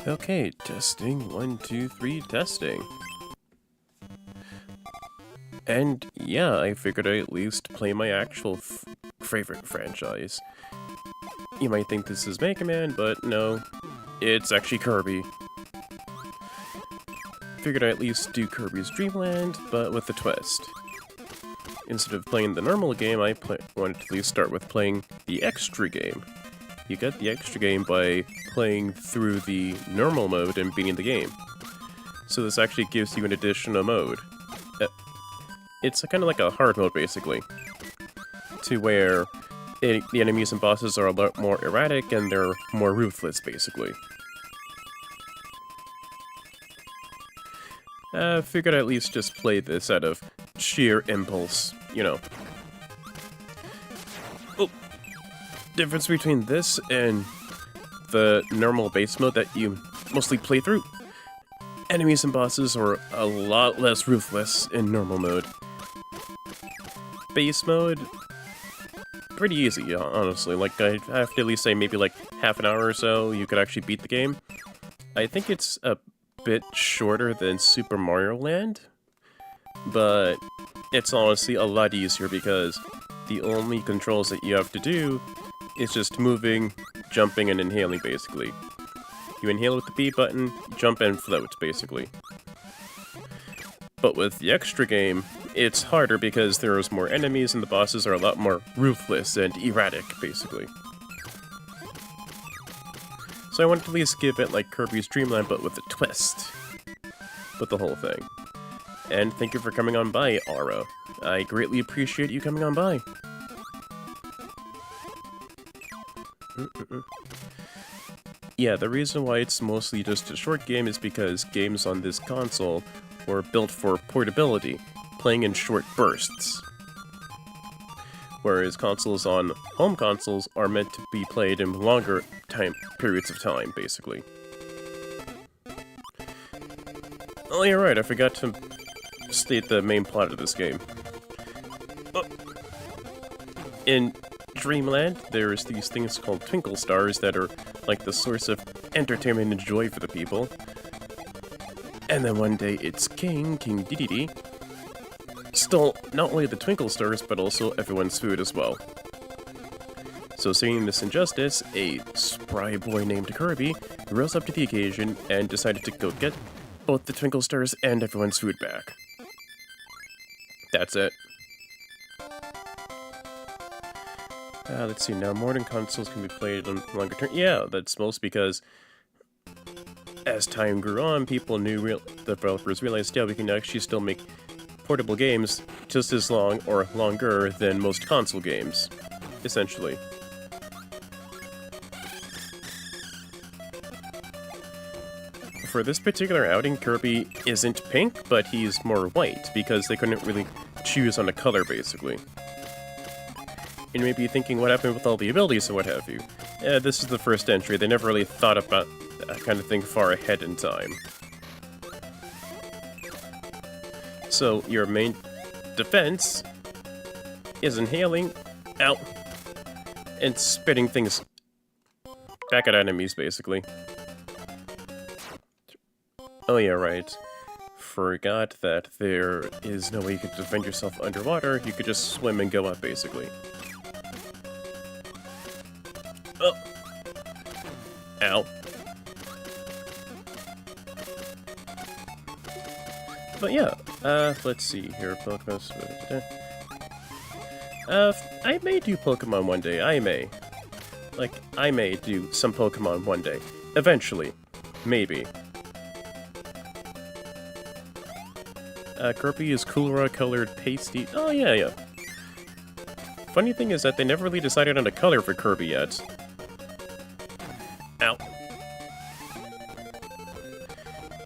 Okay, testing. 1, 2, 3, testing. And yeah, I figured I'd at least play my actual favorite franchise. You might think this is Mega Man, but no, it's actually Kirby. Figured I'd at least do Kirby's Dream Land, but with a twist. Instead of playing the normal game, I wanted to at least start with playing the extra game. You get the extra game by playing through the normal mode and beating the game. So this actually gives you an additional mode. It's kind of like a hard mode, basically. To where the enemies and bosses are a lot more erratic and they're more ruthless, basically. Figured I'd at least just play this out of sheer impulse, you know. Oh! Difference between this and the normal base mode that you mostly play through. Enemies and bosses are a lot less ruthless in normal mode. Base mode, pretty easy, honestly. Like, I have to at least say maybe like half an hour or so you could actually beat the game. I think it's a bit shorter than Super Mario Land, but it's honestly a lot easier because the only controls that you have to do is just moving, jumping, and inhaling, basically. You inhale with the B button, jump and float, basically. But with the extra game, it's harder because there's more enemies and the bosses are a lot more ruthless and erratic, basically. So I wanted to at least give it like Kirby's Dream Land, but with a twist. With the whole thing. And thank you for coming on by, Aura. I greatly appreciate you coming on by. Yeah, the reason why it's mostly just a short game is because games on this console were built for portability, playing in short bursts. Whereas consoles on home consoles are meant to be played in longer periods of time, basically. Oh, you're right, I forgot to state the main plot of this game. In Dreamland, there's these things called twinkle stars that are like the source of entertainment and joy for the people. And then one day it's King Dedede, stole not only the twinkle stars, but also everyone's food as well. So seeing this injustice, a spry boy named Kirby rose up to the occasion and decided to go get both the twinkle stars and everyone's food back. That's it. Let's see, now modern consoles can be played on longer term. Yeah, that's mostly because as time grew on, the developers realized, yeah, we can actually still make portable games just as long or longer than most console games, essentially. For this particular outing, Kirby isn't pink, but he's more white, because they couldn't really choose on a color, basically. And you may be thinking, what happened with all the abilities and what have you? This is the first entry, they never really thought about that kind of thing far ahead in time. So, your main defense is inhaling, out, and spitting things back at enemies, basically. Oh yeah, right. Forgot that there is no way you could defend yourself underwater, you could just swim and go up, basically. Oh! Ow. But yeah, let's see here, Pokemon... I may do Pokemon one day, I may. Like, I may do some Pokemon one day. Eventually. Maybe. Kirby is Kulra-colored pasty... Oh, yeah. Funny thing is that they never really decided on a color for Kirby yet. Ow.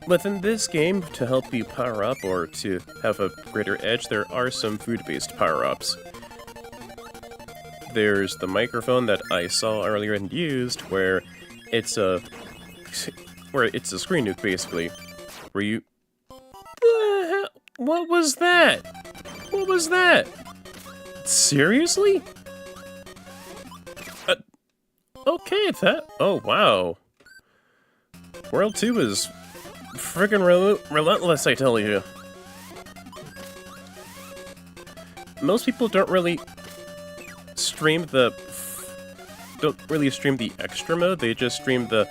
Within this game, to help you power up or to have a greater edge, there are some food-based power-ups. There's the microphone that I saw earlier and used, where it's a screen nuke, basically, where you... What was that? What was that? Seriously? Okay, that... Oh, wow. World 2 is friggin' relentless, I tell you. Most people don't really stream the extra mode, they just stream the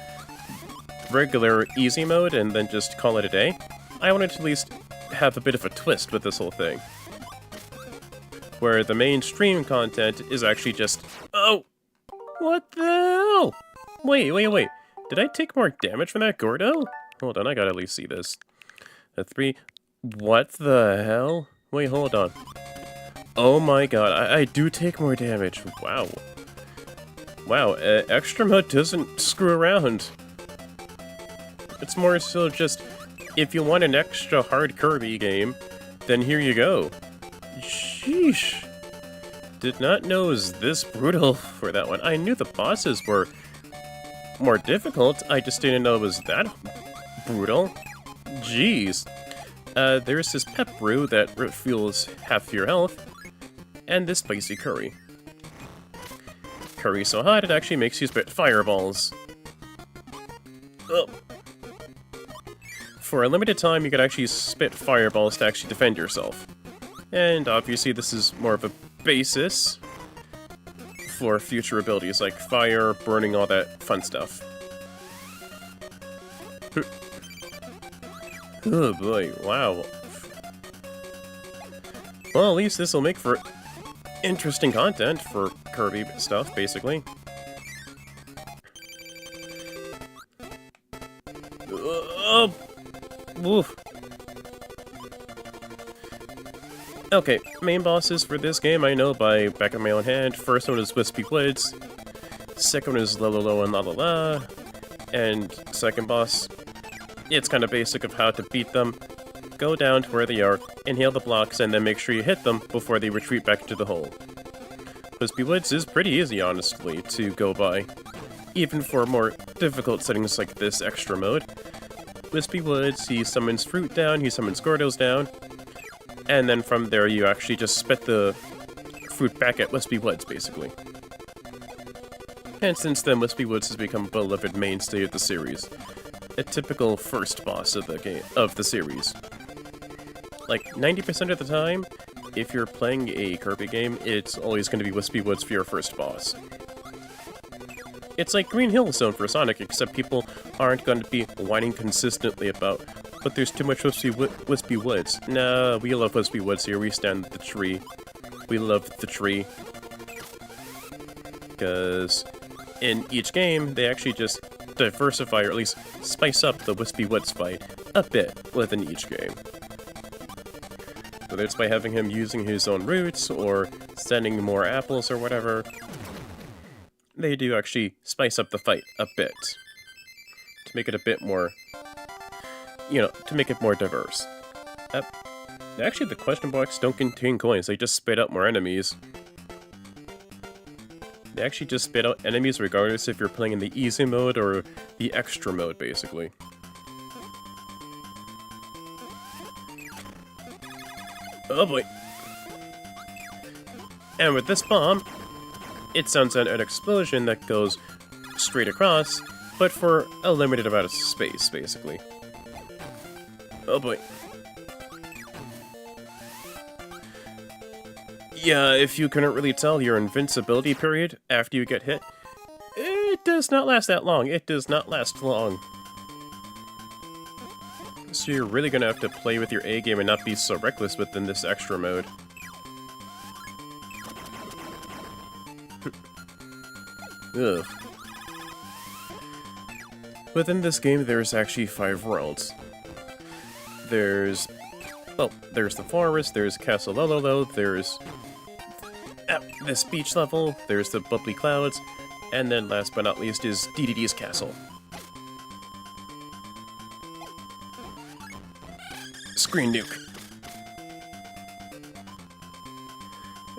regular easy mode and then just call it a day. I wanted to at least have a bit of a twist with this whole thing, where the mainstream content is actually just... Oh! What the hell? Wait. Did I take more damage from that Gordo? Hold on, I gotta at least see this. A 3... What the hell? Wait, hold on. Oh my god, I do take more damage. Wow. Wow, extra mode doesn't screw around. It's more so just, if you want an extra hard Kirby game, then here you go. Sheesh. Did not know it was this brutal for that one. I knew the bosses were more difficult, I just didn't know it was that brutal. Jeez. There's this pep brew that refuels half your health, and this spicy curry. Curry so hot it actually makes you spit fireballs. Ugh. For a limited time, you could actually spit fireballs to actually defend yourself. And obviously this is more of a basis for future abilities like fire, burning, all that fun stuff. Oh boy, wow. Well, at least this will make for interesting content for Kirby stuff, basically. Oof. Okay, main bosses for this game I know by back of my own hand. First one is Wispy Woods. Second one is Lolo and La La La. And second boss, it's kind of basic of how to beat them. Go down to where they are, inhale the blocks, and then make sure you hit them before they retreat back into the hole. Wispy Woods is pretty easy, honestly, to go by. Even for more difficult settings like this extra mode. Wispy Woods, he summons fruit down, he summons Gordos down, and then from there you actually just spit the fruit back at Wispy Woods, basically. And since then, Wispy Woods has become a beloved mainstay of the series. A typical first boss of the series. Like, 90% of the time, if you're playing a Kirby game, it's always going to be Wispy Woods for your first boss. It's like Green Hill Zone for Sonic, except people aren't going to be whining consistently about, but there's too much Wispy Woods. Nah, we love Wispy Woods here, we stand the tree. We love the tree. Because in each game, they actually just diversify, or at least spice up the Wispy Woods fight a bit within each game. Whether it's by having him using his own roots, or sending more apples or whatever, they do actually spice up the fight a bit. To make it a bit more, you know, to make it more diverse. Actually, the question blocks don't contain coins, they just spit out more enemies. They actually just spit out enemies regardless if you're playing in the easy mode or the extra mode, basically. Oh boy. And with this bomb, it sends out an explosion that goes straight across, but for a limited amount of space, basically. Oh boy. Yeah, if you couldn't really tell, your invincibility period after you get hit, it does not last that long. It does not last long. So you're really gonna have to play with your A game and not be so reckless within this extra mode. Ugh. Within this game, there's actually 5 worlds. There's the forest, there's Castle Lololo, there's this beach level, there's the bubbly clouds, and then last but not least is DDD's castle. Screen nuke.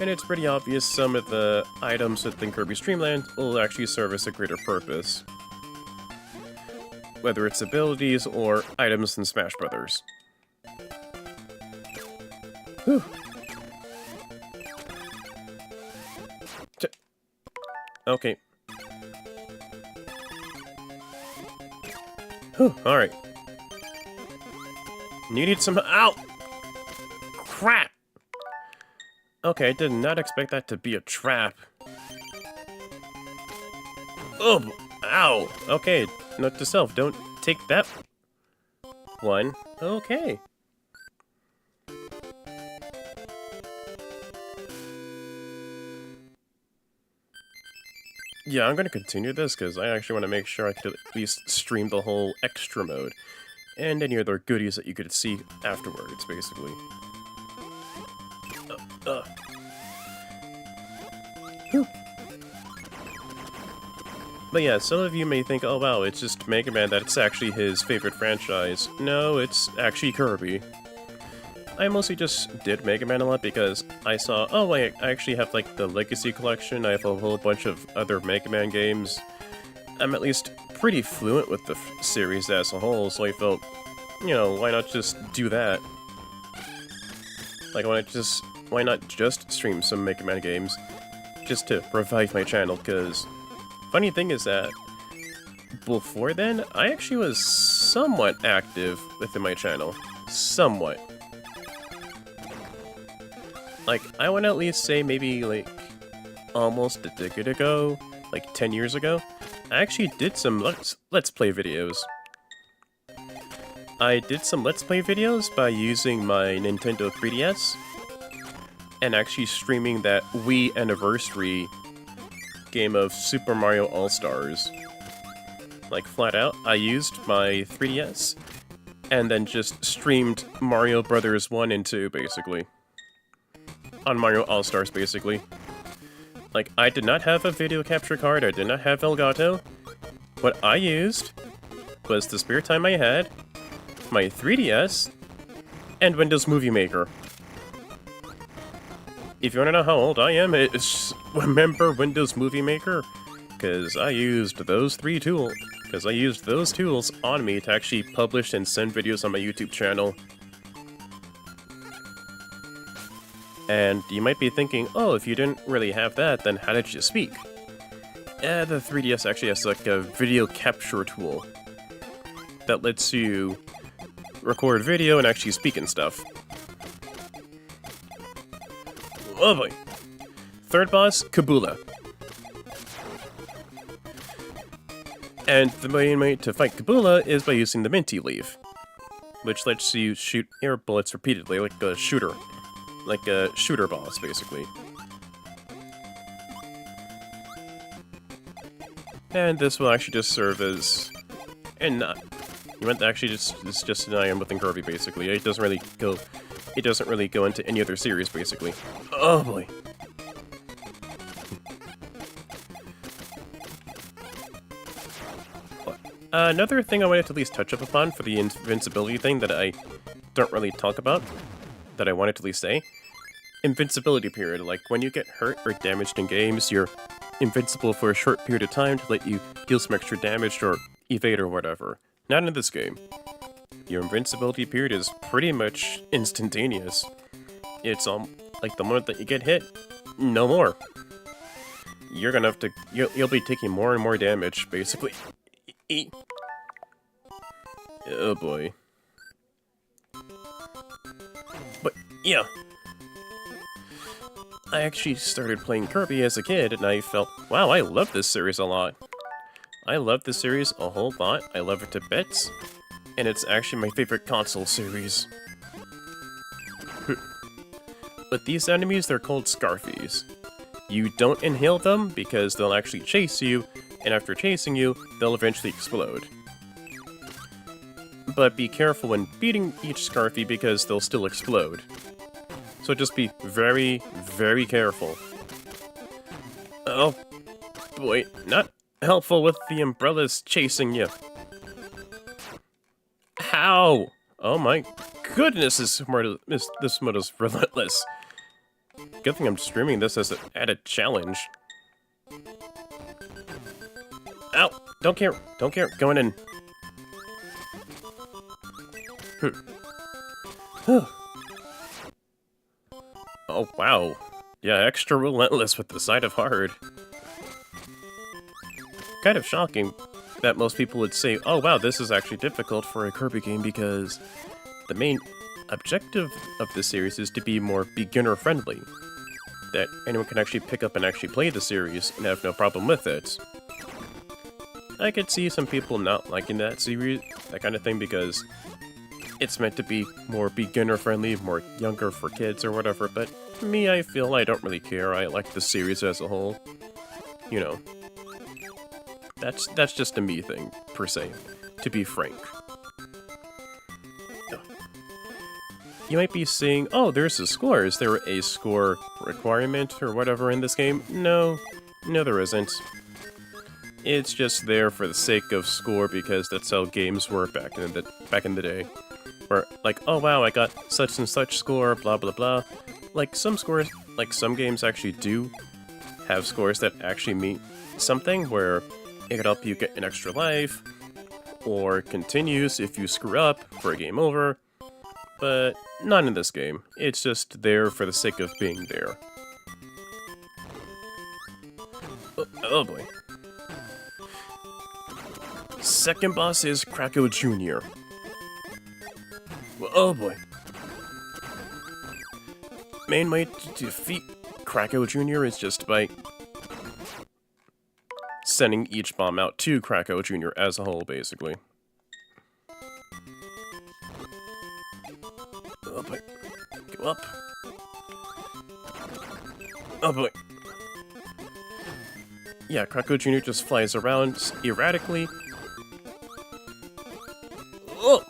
And it's pretty obvious some of the items within Kirby's Dream Land will actually service a greater purpose. Whether it's abilities or items in Smash Brothers. Whew. Okay. Whew, alright. You need some- Ow! Crap! Okay, I did not expect that to be a trap. Oh! Ow! Okay, note to self, don't take that one. Okay. Yeah, I'm gonna continue this, because I actually want to make sure I could at least stream the whole extra mode. And any other goodies that you could see afterwards, basically. Whew. But yeah, some of you may think, oh wow, it's just Mega Man, that's actually his favorite franchise. No, it's actually Kirby. I mostly just did Mega Man a lot because I saw, oh wait, I actually have like the Legacy Collection, I have a whole bunch of other Mega Man games. I'm at least pretty fluent with the series as a whole, so I felt, you know, why not just do that? Like, why not just stream some Mega Man games, just to revive my channel, because funny thing is that before then, I actually was somewhat active within my channel. Somewhat. Like, I want to at least say maybe, like, almost a decade ago, like 10 years ago, I actually did some Let's Play videos. I did some Let's Play videos by using my Nintendo 3DS, and actually streaming that Wii Anniversary game of Super Mario All-Stars. Like, flat out, I used my 3DS, and then just streamed Mario Brothers 1 and 2, basically. On Mario All-Stars, basically. Like, I did not have a video capture card, I did not have Elgato. What I used was the spare time I had, my 3DS, and Windows Movie Maker. If you want to know how old I am, remember Windows Movie Maker? Because I used those tools on me to actually publish and send videos on my YouTube channel. And you might be thinking, oh, if you didn't really have that, then how did you speak? The 3DS actually has like a video capture tool that lets you record video and actually speak and stuff. Oh boy. Third boss, Kabula. And the main way to fight Kabula is by using the Minty Leaf, which lets you shoot air bullets repeatedly like a shooter. Like a shooter boss, basically. And this will actually just serve as... And not... You meant actually it's just an item within Kirby, basically. It doesn't really go into any other series, basically. Oh boy. Another thing I wanted to at least touch up upon for the invincibility thing that I don't really talk about, that I wanted to at least say. Invincibility period, like when you get hurt or damaged in games, you're invincible for a short period of time to let you deal some extra damage or evade or whatever. Not in this game. Your invincibility period is pretty much instantaneous. It's like the moment that you get hit, no more. You're gonna have to, you'll be taking more and more damage, basically. Oh boy. But yeah. I actually started playing Kirby as a kid, and I felt, wow, I love this series a lot. I love this series a whole lot, I love it to bits, and it's actually my favorite console series. But these enemies, they're called Scarfies. You don't inhale them, because they'll actually chase you, and after chasing you, they'll eventually explode. But be careful when beating each Scarfie, because they'll still explode. So just be very, very careful. Oh boy, not helpful with the umbrellas chasing you. How? Oh my goodness, this mode is relentless. Good thing I'm streaming this as an added challenge. Ow! Don't care, going in. Oh, wow. Yeah, extra relentless with the side of hard. Kind of shocking. that most people would say, oh wow, this is actually difficult for a Kirby game because the main objective of the series is to be more beginner-friendly. That anyone can actually pick up and actually play the series and have no problem with it. I could see some people not liking that series, that kind of thing, because it's meant to be more beginner-friendly, more younger for kids or whatever, but me, I feel I don't really care. I like the series as a whole. You know, that's just a me thing, per se, to be frank. You might be saying, oh, there's a score. Is there a score requirement or whatever in this game? No, there isn't. It's just there for the sake of score because that's how games were back in the day. Where, like, oh wow, I got such and such score, blah blah blah. Like, some scores, like some games actually do have scores that actually mean something, where it could help you get an extra life, or continues if you screw up for a game over. But not in this game. It's just there for the sake of being there. Oh boy. Second boss is Kracko Jr. Oh boy. Main way to defeat Kracko Jr. is just by sending each bomb out to Kracko Jr. as a whole, basically. Oh boy. Go up. Oh boy. Yeah, Kracko Jr. just flies around erratically. Oh!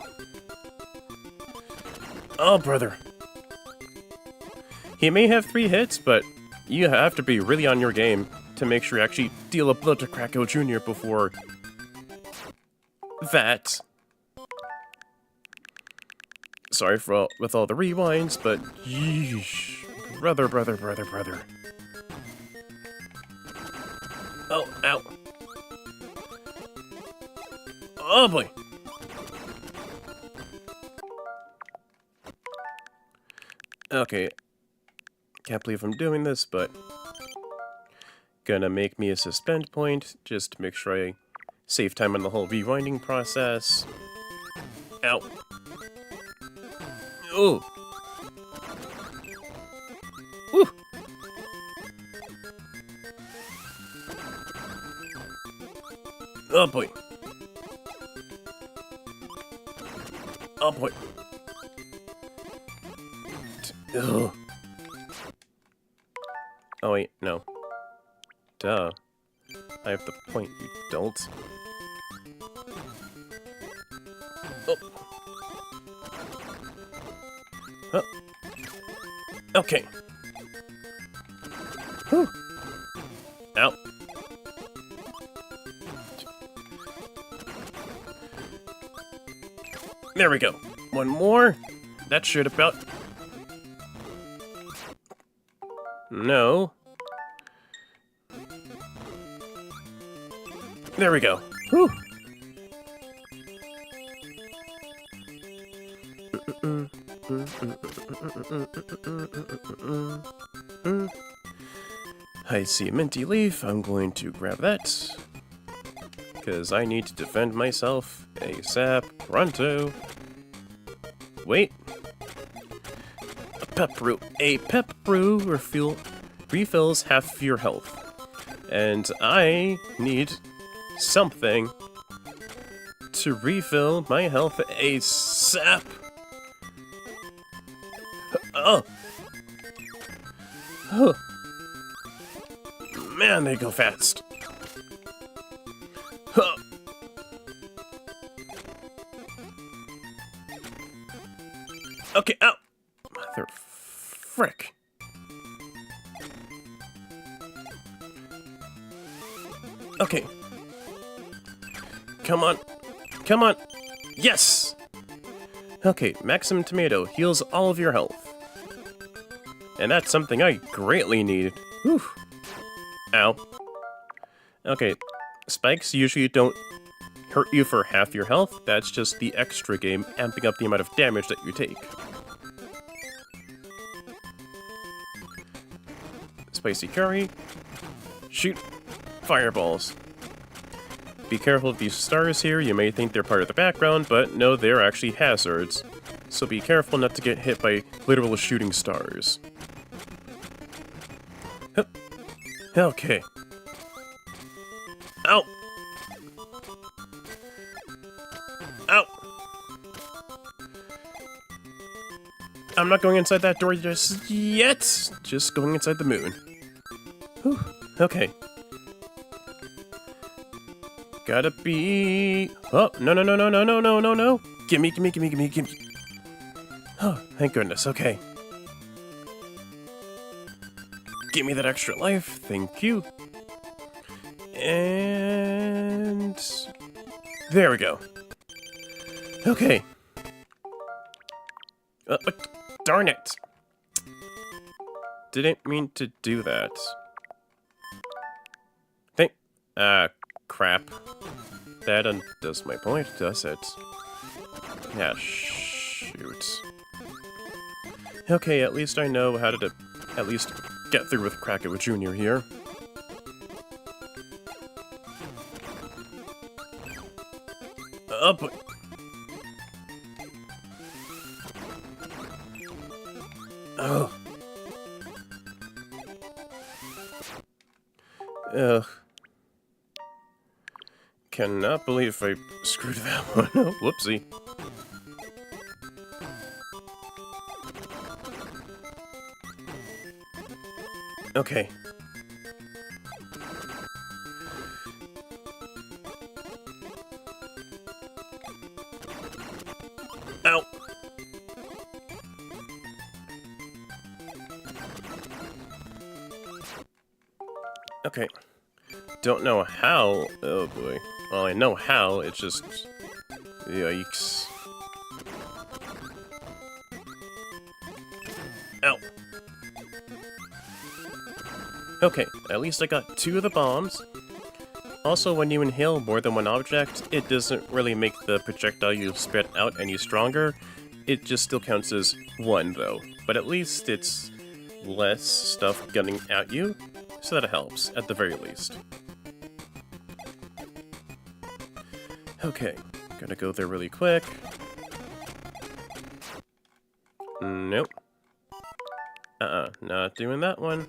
Oh, brother. He may have 3 hits, but you have to be really on your game to make sure you actually deal a blow to Kracko Jr. before that. Sorry for with all the rewinds, but yeesh. Brother. Oh, ow. Oh boy. Okay. Can't believe I'm doing this, but gonna make me a suspend point just to make sure I save time on the whole rewinding process. Ow. Oh. Woo. Oh boy. Oh boy. Ugh. Oh wait, no. Duh. I have the point, you don't. Oh. Oh. Okay. Whew. Ow. There we go. One more. That should about... No. There we go. Whew. I see a minty leaf. I'm going to grab that. Because I need to defend myself ASAP. Pronto. Wait. A pep brew. A pep brew refills half your health. And I need something to refill my health ASAP. Oh. Huh. Man, they go fast. Huh. Okay, ow! Mother frick. Okay. Come on. Come on. Yes! Okay, Maximum Tomato heals all of your health. And that's something I greatly need. Whew. Ow. Okay, spikes usually don't hurt you for half your health. That's just the extra game amping up the amount of damage that you take. Spicy curry. Shoot fireballs. Be careful of these stars here. You may think they're part of the background, but no, they're actually hazards. So be careful not to get hit by literal shooting stars. Hup. Okay. Ow! Ow! I'm not going inside that door just yet. Just going inside the moon. Whew. Okay. Gotta be... Oh, no, no, no, no, no, no, no, no, no. Gimme, gimme, gimme, gimme, gimme. Oh, thank goodness, okay. Give me that extra life, thank you. And... there we go. Okay. Darn it. Didn't mean to do that. Crap. That undoes my point, does it? Yeah, shoot. Okay, at least I know how to at least get through with Krakow Jr. here. But... oh. Ugh. Cannot believe I screwed that one up. Whoopsie. Okay. Ow! Okay. Don't know how. Oh boy. Well, I know how, it's just... yikes. Ow! Okay, at least I got 2 of the bombs. Also, when you inhale more than one object, it doesn't really make the projectile you spit out any stronger. It just still counts as 1, though. But at least it's less stuff gunning at you, so that helps, at the very least. Okay, gotta go there really quick. Nope. Not doing that one.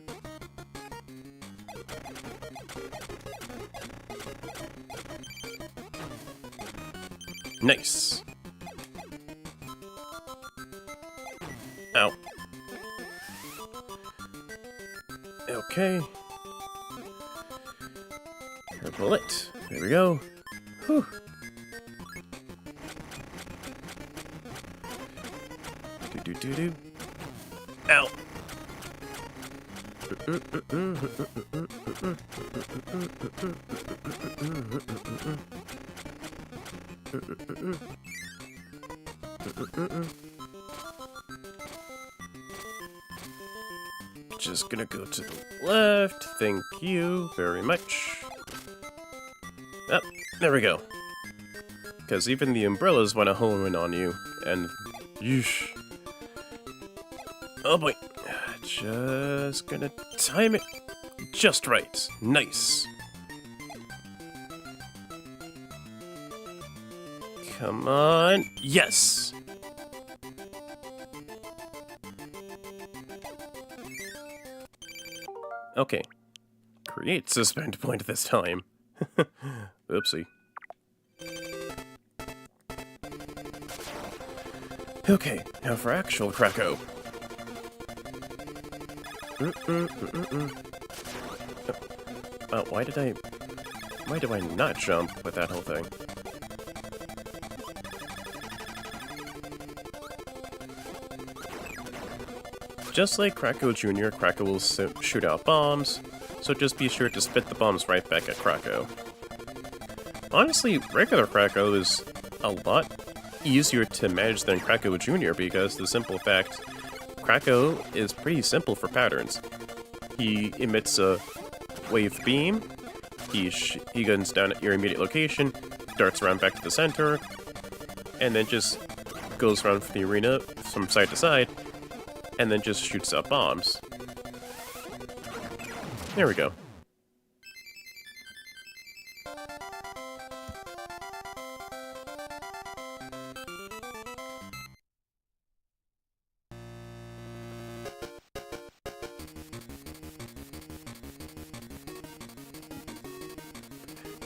Nice. Ow. Okay. Her bullet. There we go. Whew. Do-do-do-do. Ow. Just gonna go to the left. Thank you very much. Ah, there we go. Because even the umbrellas want to home in on you, and yeesh. Oh boy. Just gonna time it just right. Nice. Come on. Yes! Okay. Create suspend point this time. Oopsie. Okay, now for actual Krakow. Why do I not jump with that whole thing? Just like Krakow Jr., Krakow will shoot out bombs, so just be sure to spit the bombs right back at Krakow. Honestly, regular Krakow is a lot easier to manage than Krakow Jr. because the simple fact, Krakow is pretty simple for patterns. He emits a wave beam, he guns down at your immediate location, darts around back to the center, and then just goes around the arena from side to side, and then just shoots out bombs. There we go.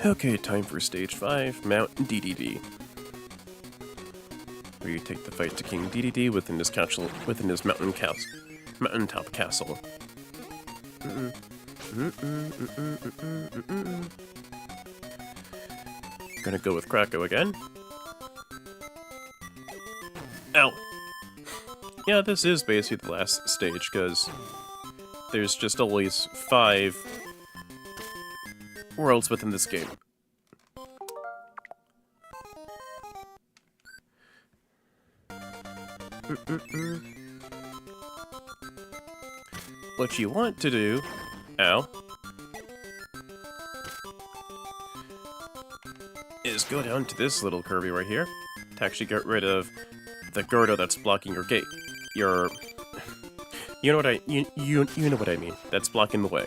Okay, time for stage 5, Mount DDD. Where you take the fight to King DDD within his mountaintop castle. Gonna go with Kracko again. Ow! Yeah, this is basically the last stage, because there's just always 5 worlds within this game. What you want to do... Ow. Is go down to this little Kirby right here to actually get rid of the Gordo that's blocking your gate. You know what I mean. That's blocking the way.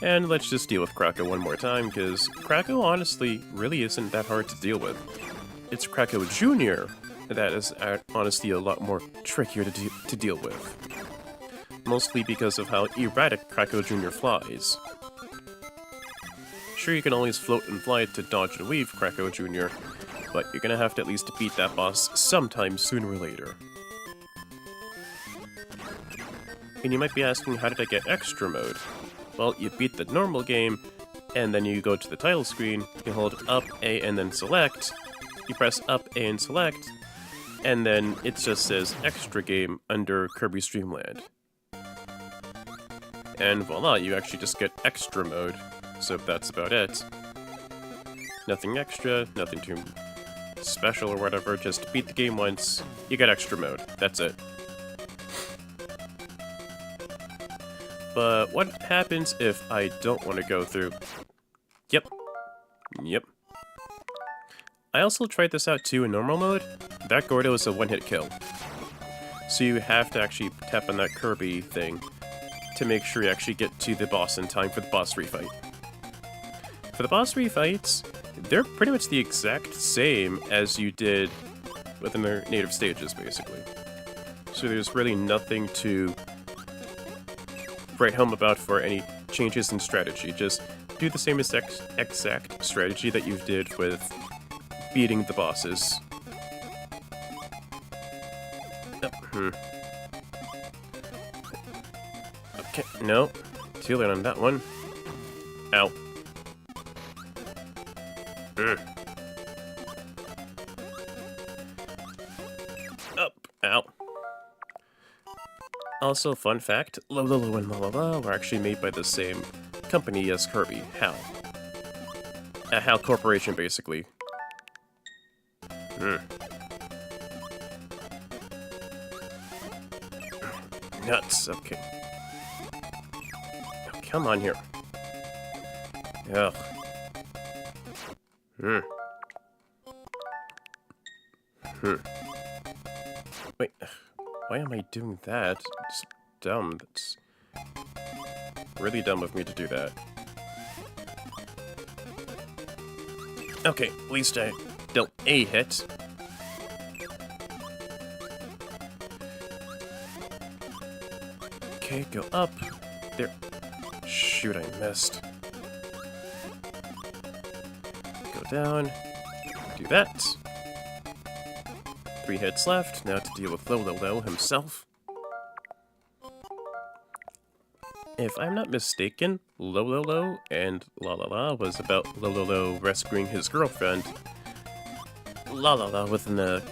And let's just deal with Kracko one more time, because Kracko honestly really isn't that hard to deal with. It's Kracko Jr. that is honestly a lot more trickier to deal with. Mostly because of how erratic Kracko Jr. flies. Sure, you can always float and fly to dodge and weave Kracko Jr., but you're gonna have to at least beat that boss sometime sooner or later. And you might be asking, how did I get extra mode? Well, you beat the normal game, and then you go to the title screen, you hold up A and then select, you press up A and select, and then it just says extra game under Kirby's Dream Land. And voila, you actually just get extra mode. So that's about it. Nothing extra, nothing too special or whatever, just beat the game once, you get extra mode. That's it. But what happens if I don't want to go through? Yep. I also tried this out too in normal mode. That Gordo is a one-hit kill. So you have to actually tap on that Kirby thing to make sure you actually get to the boss in time for the boss refight. For the boss refights, they're pretty much the exact same as you did within their native stages, basically. So there's really nothing to write home about for any changes in strategy. Just do the same exact strategy that you did with beating the bosses. Okay, no. Too late on that one. Ow. Up. Ow. Also, fun fact, Lolo and Lalala were actually made by the same company as Kirby, HAL. A HAL Corporation, basically. Nuts, okay. Oh, come on here. Ugh. Wait, why am I doing that? It's dumb. That's really dumb of me to do that. Okay, at least I dealt a hit. Okay, go up. There. Shoot, I missed. Go down. Do that. 3 hits left. Now to deal with Lolo himself. If I'm not mistaken, Lolo and Lalala was about Lolo rescuing his girlfriend, Lalala, within the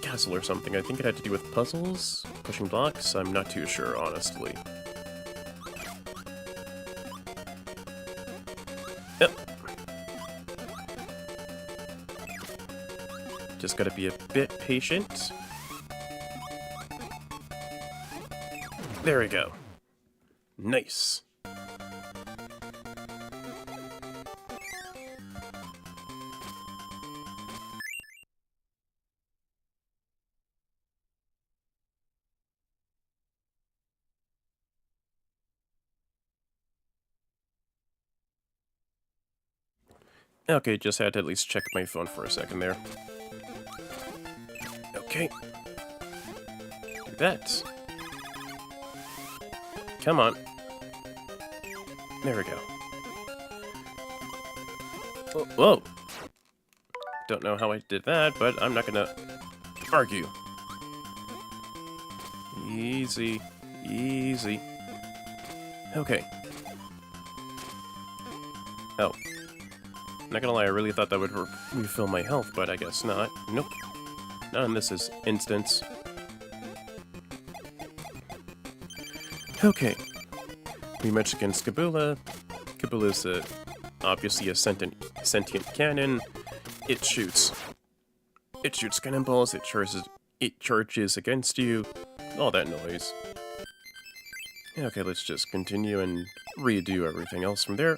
castle or something. I think it had to do with puzzles, pushing blocks. I'm not too sure, honestly. Yep. Just gotta be a bit patient. There we go. Nice. Okay, just had to at least check my phone for a second there. Okay. Do that. Come on. There we go. Whoa! Don't know how I did that, but I'm not gonna argue. Easy. Easy. Okay. Oh. Not gonna lie, I really thought that would refill my health, but I guess not. Nope. Not in this instance. Okay. Rematch against Kabula. Kabula's obviously a sentient cannon. It shoots. It shoots cannonballs, it charges against you. All that noise. Okay, let's just continue and redo everything else from there.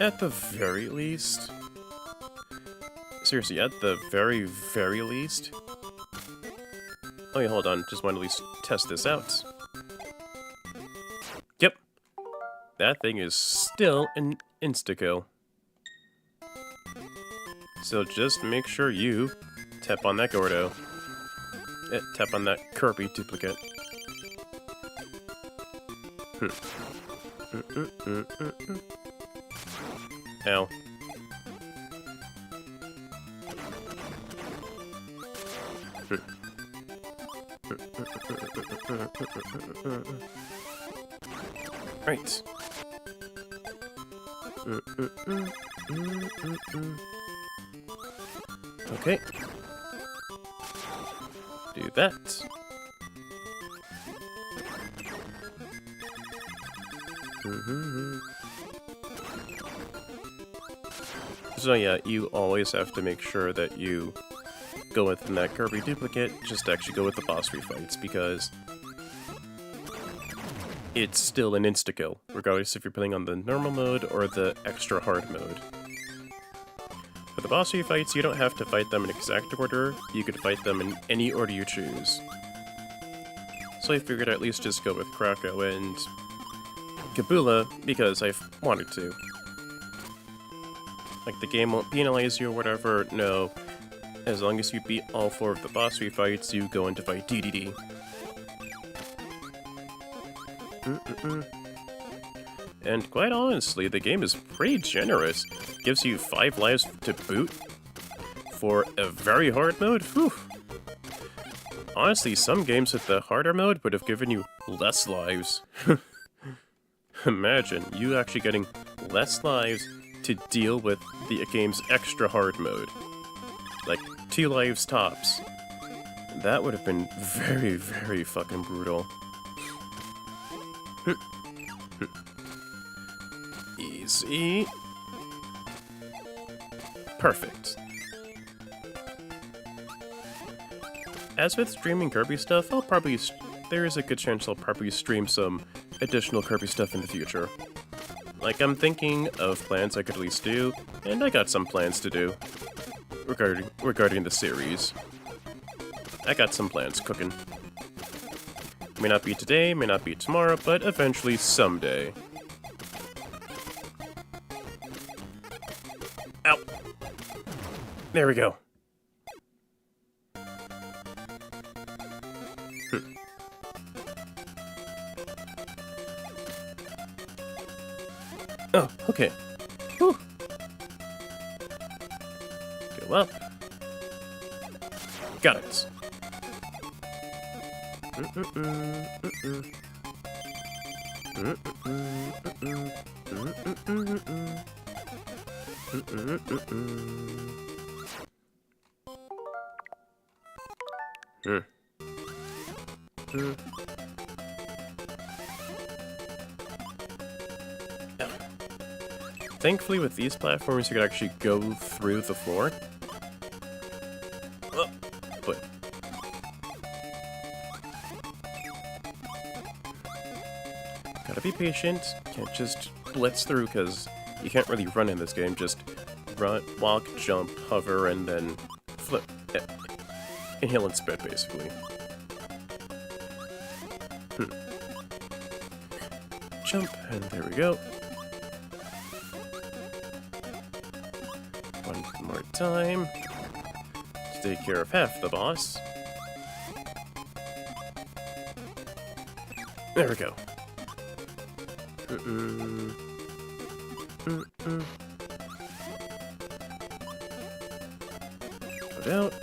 At the very least... Seriously, at the very, very least... Oh yeah, hold on, just want to at least test this out. Yep. That thing is still an insta-kill. So just make sure you tap on that Gordo. Tap on that Kirby duplicate. Ow. Right. Okay. Do that. So yeah, you always have to make sure that you go within that Kirby duplicate, just actually go with the boss fights, because it's still an insta-kill, regardless if you're playing on the normal mode or the extra hard mode. For the boss fights, you don't have to fight them in exact order, you could fight them in any order you choose. So I figured I'd at least just go with Krakow and Kabula, because I wanted to. Like, the game won't penalize you or whatever, no. As long as you beat all 4 of the boss fights, you go into fight DDD. And quite honestly, the game is pretty generous. Gives you 5 lives to boot. For a very hard mode, whew. Honestly, some games with the harder mode would have given you less lives. Imagine, you actually getting less lives to deal with the game's extra hard mode. Like, 2 lives tops. That would have been very, very fucking brutal. Easy. Perfect. As with streaming Kirby stuff, there is a good chance I'll probably stream some additional Kirby stuff in the future. Like, I'm thinking of plans I could at least do, and I got some plans to do regarding the series. I got some plans cooking. May not be today, may not be tomorrow, but eventually someday. Ow! There we go. Oh, okay. Whew. Go up. Got it. Thankfully, with these platforms, you could actually go through the floor. Oh, but gotta be patient. Can't just blitz through, because you can't really run in this game. Just run, walk, jump, hover, and then flip. Inhale and spit, basically. Jump, and there we go. One more time to take care of half the boss. There we go. Out.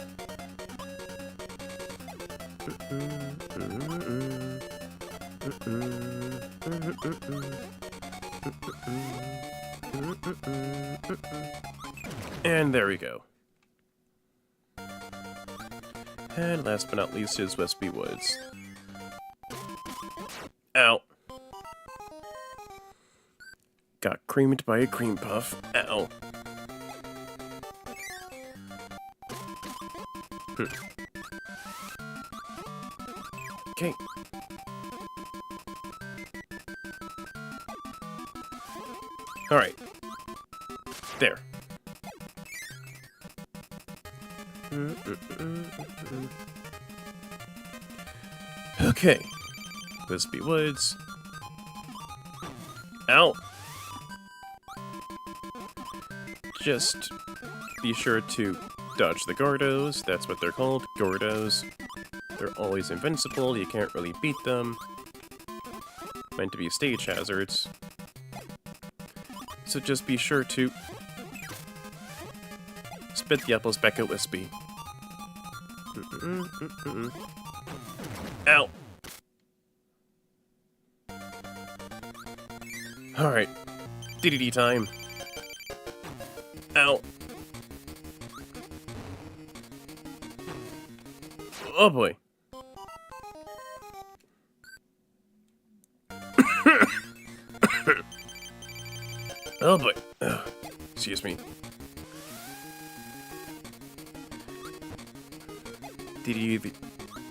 And there we go. And last but not least is Wispy Woods. Ow. Got creamed by a cream puff. Ow. Okay. Alright. There. Okay. Wispy Woods. Ow! Just be sure to dodge the Gordos. That's what they're called, Gordos. They're always invincible, you can't really beat them. Meant to be stage hazards. So just be sure to spit the apples back at Wispy. Ow! Alright. DDD time. Ow. Oh boy. Oh boy. Ugh. Excuse me.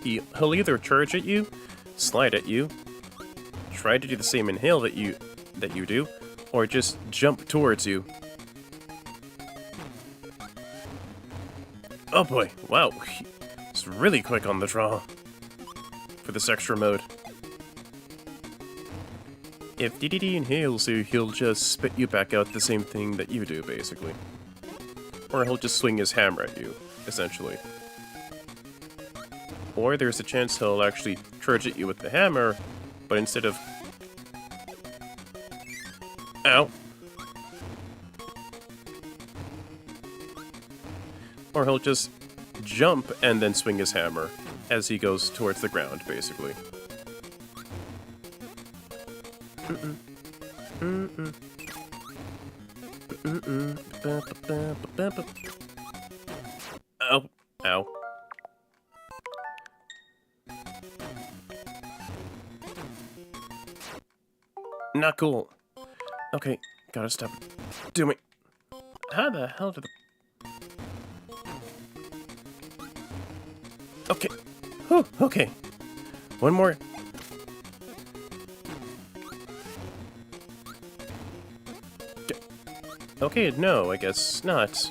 He'll either charge at you, slide at you, try to do the same inhale that you do, or just jump towards you. Oh boy, wow. It's really quick on the draw for this extra mode. If DDD inhales you, he'll just spit you back out the same thing that you do, basically. Or he'll just swing his hammer at you, essentially. Or there's a chance he'll actually charge at you with the hammer, but instead of... Ow! Or he'll just jump and then swing his hammer as he goes towards the ground, basically. Ow. Ow. Not cool. Okay, gotta stop doing... How the hell did the... Okay. Whew, okay. One more. Okay, no, I guess not.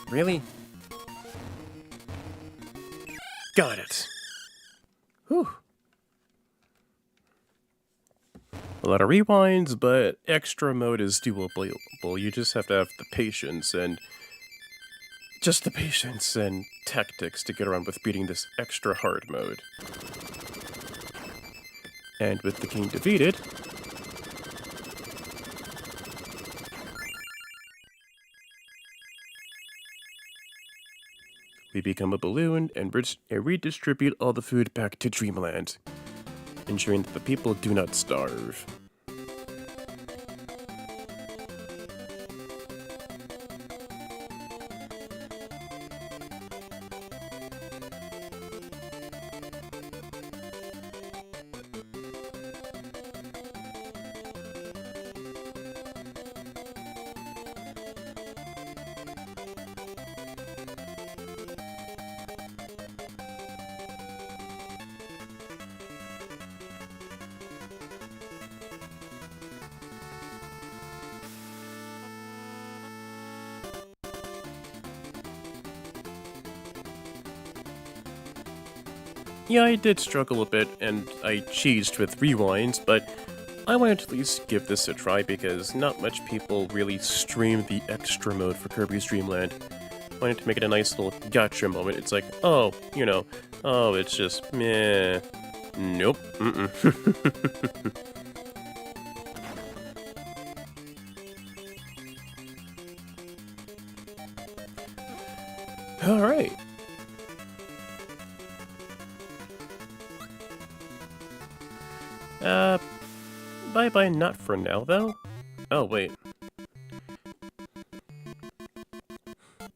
Really? Got it. Whew. A lot of rewinds, but extra mode is doable. You just have to have the patience and... just the patience and tactics to get around with beating this extra hard mode. And with the king defeated... we become a balloon and redistribute all the food back to Dreamland, ensuring that the people do not starve. Yeah, I did struggle a bit, and I cheesed with rewinds, but I wanted to at least give this a try because not much people really stream the extra mode for Kirby's Dream Land. wanted to make it a nice little gotcha moment. It's like, oh, you know, oh, it's just meh. Nope. All right. Bye-bye, not for now, though. Oh, wait.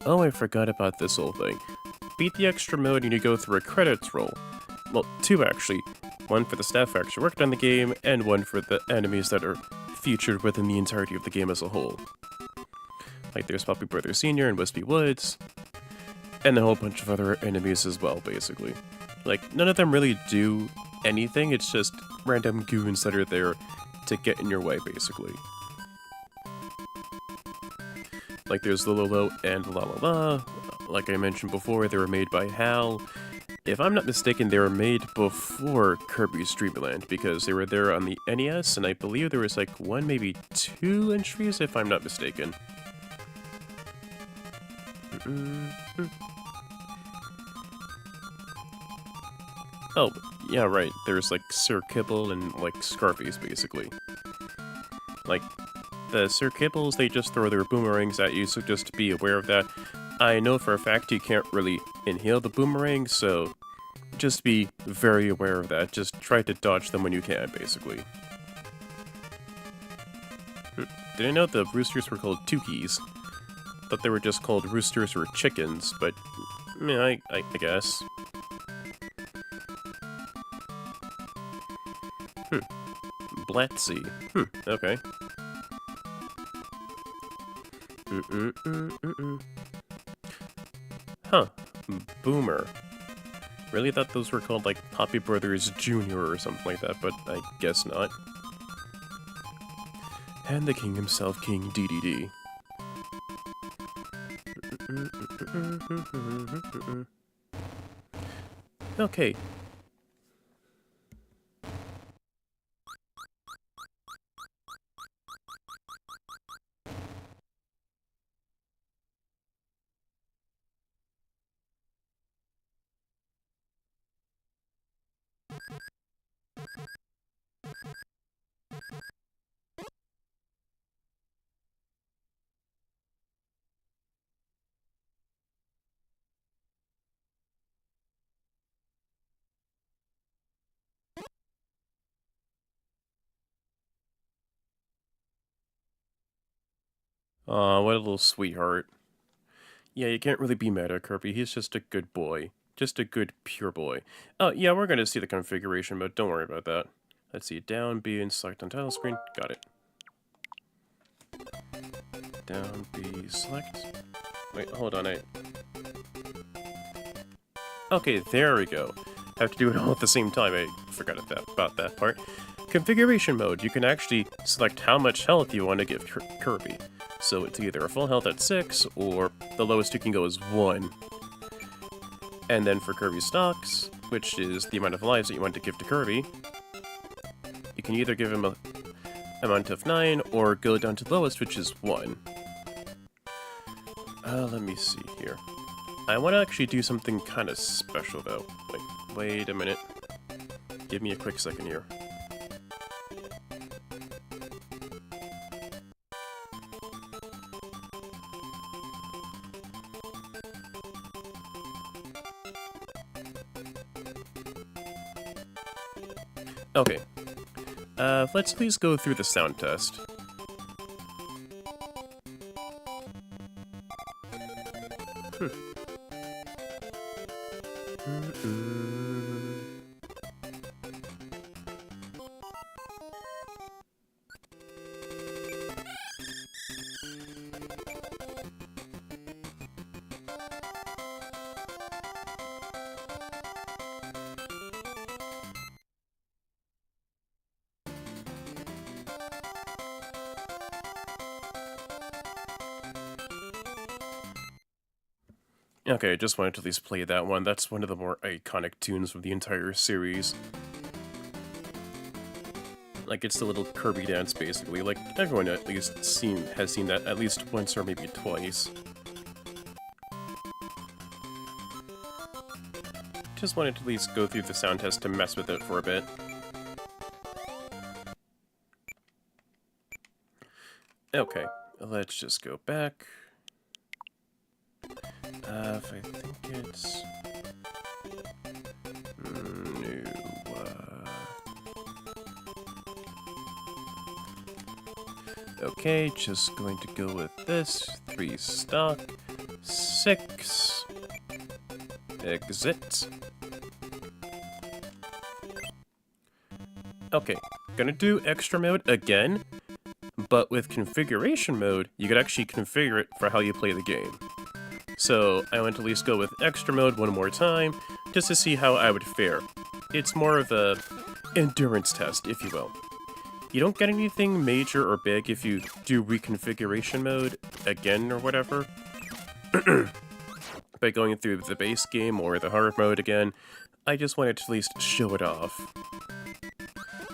Oh, I forgot about this whole thing. Beat the extra mode and you go through a credits roll. Well, two actually. One for the staff who actually worked on the game, and one for the enemies that are featured within the entirety of the game as a whole. Like there's Poppy Brother Sr. and Wispy Woods, and a whole bunch of other enemies as well, basically. Like, none of them really do anything, it's just random goons that are there to get in your way, basically. Like there's Lolo and La La La. Like I mentioned before, they were made by HAL. If I'm not mistaken, they were made before Kirby's Dream Land, because they were there on the NES, and I believe there was like one, maybe two entries, if I'm not mistaken. Oh, yeah, right. There's like Sir Kibble and like Scarface, basically. Like, the Sir Kibbles, they just throw their boomerangs at you, so just be aware of that. I know for a fact you can't really inhale the boomerang, so just be very aware of that. Just try to dodge them when you can, basically. Did I know the roosters were called Tukis? Thought they were just called roosters or chickens, but yeah, I guess. Blatzy. Okay. Huh. Boomer. Really thought those were called, like, Poppy Brothers Jr. or something like that, but I guess not. And the king himself, King DDD. Okay. Aw, what a little sweetheart. Yeah, you can't really be mad at Kirby, he's just a good boy. Just a good, pure boy. Oh, yeah, we're gonna see the configuration, but don't worry about that. Let's see, down, B, and select on title screen. Got it. Down, B, select. Wait, hold on, Okay, there we go. Have to do it all at the same time, I forgot about that part. Configuration mode, you can actually select how much health you want to give Kirby. So it's either a full health at 6, or the lowest you can go is 1. And then for Kirby stocks, which is the amount of lives that you want to give to Kirby, you can either give him a amount of 9, or go down to the lowest, which is 1. Let me see here. I want to actually do something kind of special, though. Wait a minute. Give me a quick second here. Okay. Let's please go through the sound test. Okay, I just wanted to at least play that one. That's one of the more iconic tunes from the entire series. Like, it's the little Kirby dance, basically. Like, everyone at least has seen that at least once or maybe twice. just wanted to at least go through the sound test to mess with it for a bit. Okay, let's just go back. If I think it's... No, okay, just going to go with this. 3 stock. 6. Exit. Okay, gonna do extra mode again, but with configuration mode, you could actually configure it for how you play the game. So I want to at least go with extra mode one more time, just to see how I would fare. It's more of a endurance test, if you will. You don't get anything major or big if you do reconfiguration mode again or whatever. By going through the base game or the hard mode again, I just wanted to at least show it off.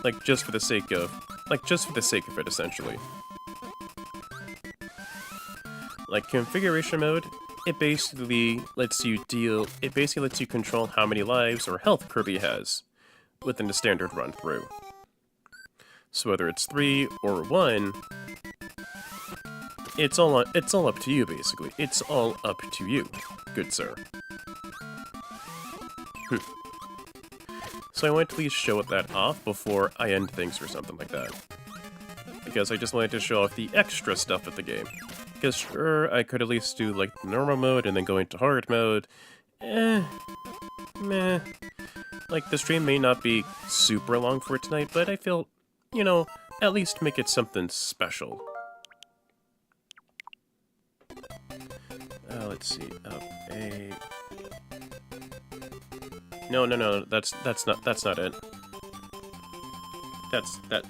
Like, just for the sake of it, essentially. Like, configuration mode, it basically lets you control how many lives or health Kirby has within the standard run through. So whether it's 3 or 1, it's all up to you, basically. It's all up to you, good sir. So I wanted to at least show that off before I end things or something like that. Because I just wanted to show off the extra stuff of the game. Because sure, I could at least do like the normal mode and then go into hard mode. Meh. Like, the stream may not be super long for tonight, but I feel, you know, at least make it something special. Let's see. No, that's not it.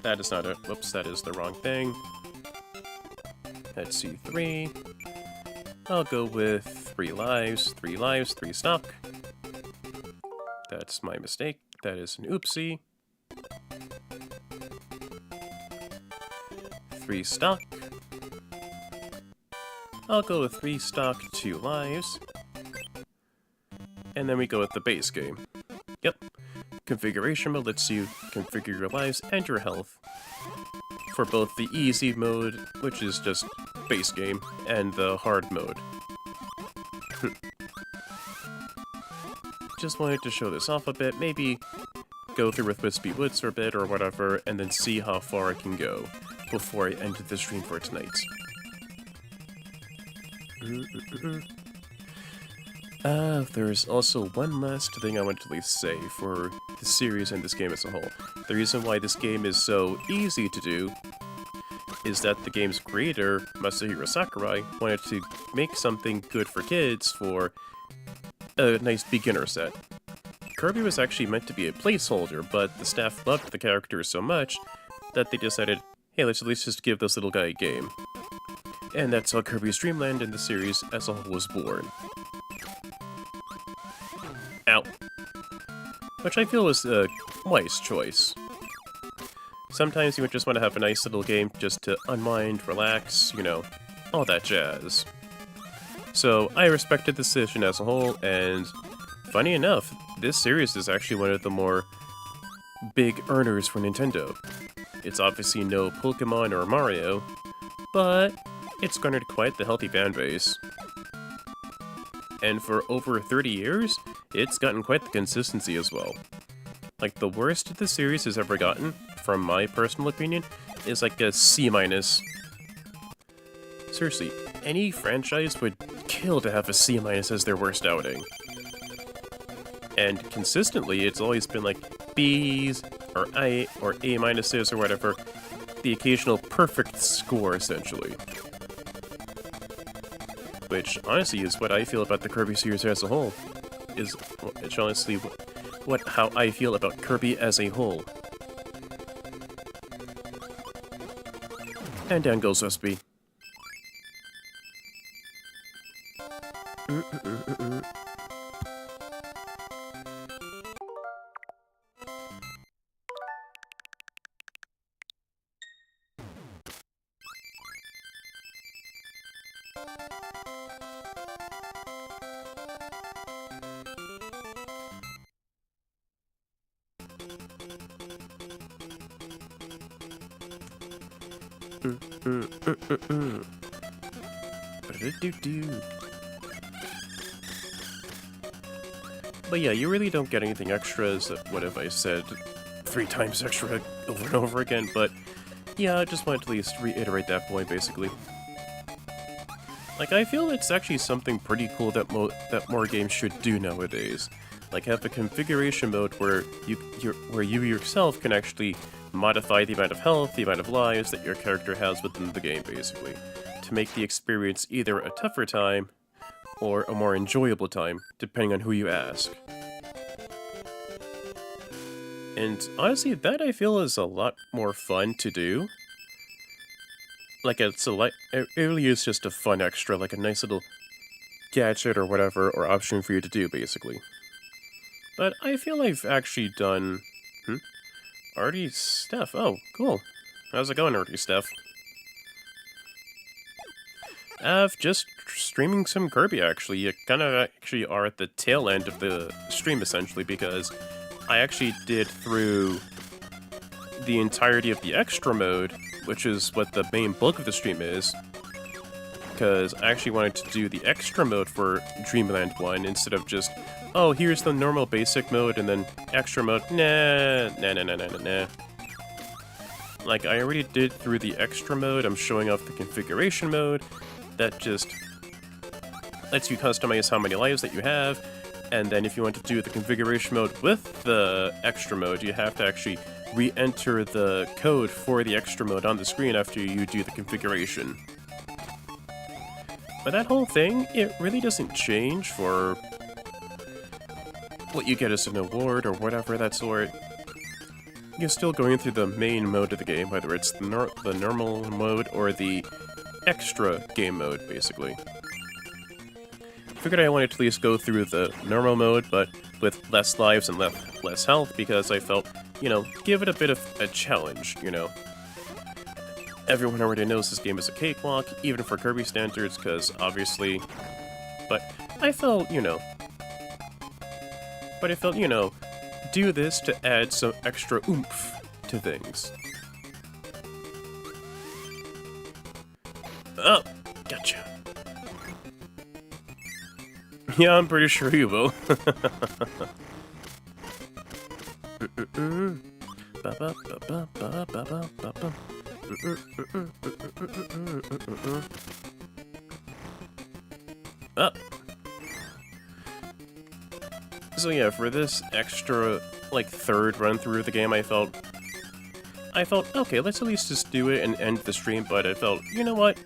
That is not it. Whoops, that is the wrong thing. Let's see, 3. I'll go with 3 lives, 3 stock. That's my mistake. That is an oopsie. 3 stock. I'll go with 3 stock, 2 lives. And then we go with the base game. Yep. Configuration mode lets you configure your lives and your health for both the easy mode, which is just base game, and the hard mode. Just wanted to show this off a bit, maybe go through with Wispy Woods for a bit or whatever, and then see how far I can go before I end the stream for tonight. There's also one last thing I want to at least say for the series and this game as a whole. The reason why this game is so easy to do is that the game's creator, Masahiro Sakurai, wanted to make something good for kids for a nice beginner set. Kirby was actually meant to be a placeholder, but the staff loved the character so much that they decided, hey, let's at least just give this little guy a game. And that's how Kirby's Dream Land and the series as a whole was born. Ow. Which I feel was a wise choice. Sometimes you would just want to have a nice little game just to unwind, relax, you know, all that jazz. So I respected the decision as a whole, and funny enough, this series is actually one of the more big earners for Nintendo. It's obviously no Pokemon or Mario, but it's garnered quite the healthy fan base. And for over 30 years, it's gotten quite the consistency as well. Like, the worst the series has ever gotten, from my personal opinion, is like a C-. Seriously, any franchise would kill to have a C- as their worst outing. And consistently, it's always been like B's, or A, or A- or whatever, the occasional perfect score, essentially. Which, honestly, is what I feel about the Kirby series as a whole. It's honestly how I feel about Kirby as a whole. And down goes Wispy. But yeah, you really don't get anything extras. What have I said 3 times extra over and over again? But yeah, I just wanted to at least reiterate that point, basically. Like, I feel it's actually something pretty cool that more games should do nowadays. Like, have a configuration mode where you yourself can actually modify the amount of health, the amount of lives that your character has within the game, basically, to make the experience either a tougher time or a more enjoyable time, depending on who you ask. And honestly, that I feel is a lot more fun to do. Like, it really is just a fun extra, like a nice little gadget or whatever, or option for you to do, basically. But I feel I've actually done... Artie Steph. Oh, cool. How's it going, Artie Steph? I've just streaming some Kirby, actually. You kind of actually are at the tail end of the stream, essentially, because I actually did through the entirety of the extra mode, which is what the main bulk of the stream is, because I actually wanted to do the extra mode for Dreamland 1 instead of just, oh, here's the normal basic mode and then extra mode. Nah. Like, I already did through the extra mode. I'm showing off the configuration mode. That just lets you customize how many lives that you have, and then if you want to do the configuration mode with the extra mode, you have to actually re-enter the code for the extra mode on the screen after you do the configuration. But that whole thing, it really doesn't change for what you get as an award or whatever that sort. You're still going through the main mode of the game, whether it's the normal mode or the extra game mode, basically. Figured I wanted to at least go through the normal mode, but with less lives and less health, because I felt, you know, give it a bit of a challenge, you know. Everyone already knows this game is a cakewalk, even for Kirby standards, because obviously... But I felt, you know... do this to add some extra oomph to things. Oh, gotcha. Yeah, I'm pretty sure you will. Oh. So yeah, for this extra, like, third run-through of the game, I felt, okay, let's at least just do it and end the stream, but I felt, you know what?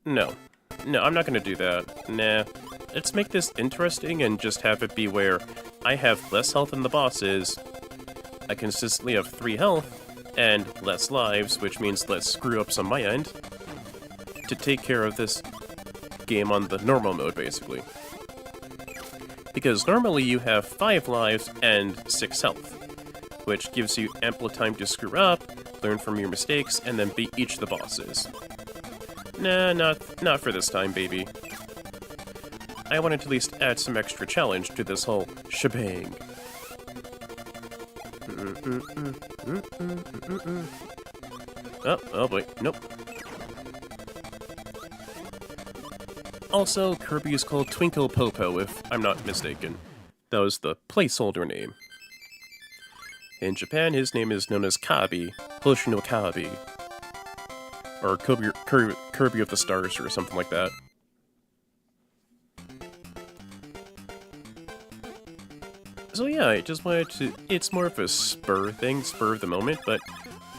No. No, I'm not gonna do that. Nah. Let's make this interesting and just have it be where I have less health than the bosses, I consistently have 3 health, and less lives, which means less screw-ups on my end, to take care of this game on the normal mode, basically. Because normally you have 5 lives and 6 health, which gives you ample time to screw up, learn from your mistakes, and then beat each of the bosses. Nah, not for this time, baby. I wanted to at least add some extra challenge to this whole shebang. Oh boy, nope. Also, Kirby is called Twinkle Popo, if I'm not mistaken. That was the placeholder name. In Japan, his name is known as Kabi, Hoshino Kabi. Or Kirby of the Stars, or something like that. So yeah, I just wanted to... It's more of a spur thing, spur of the moment, but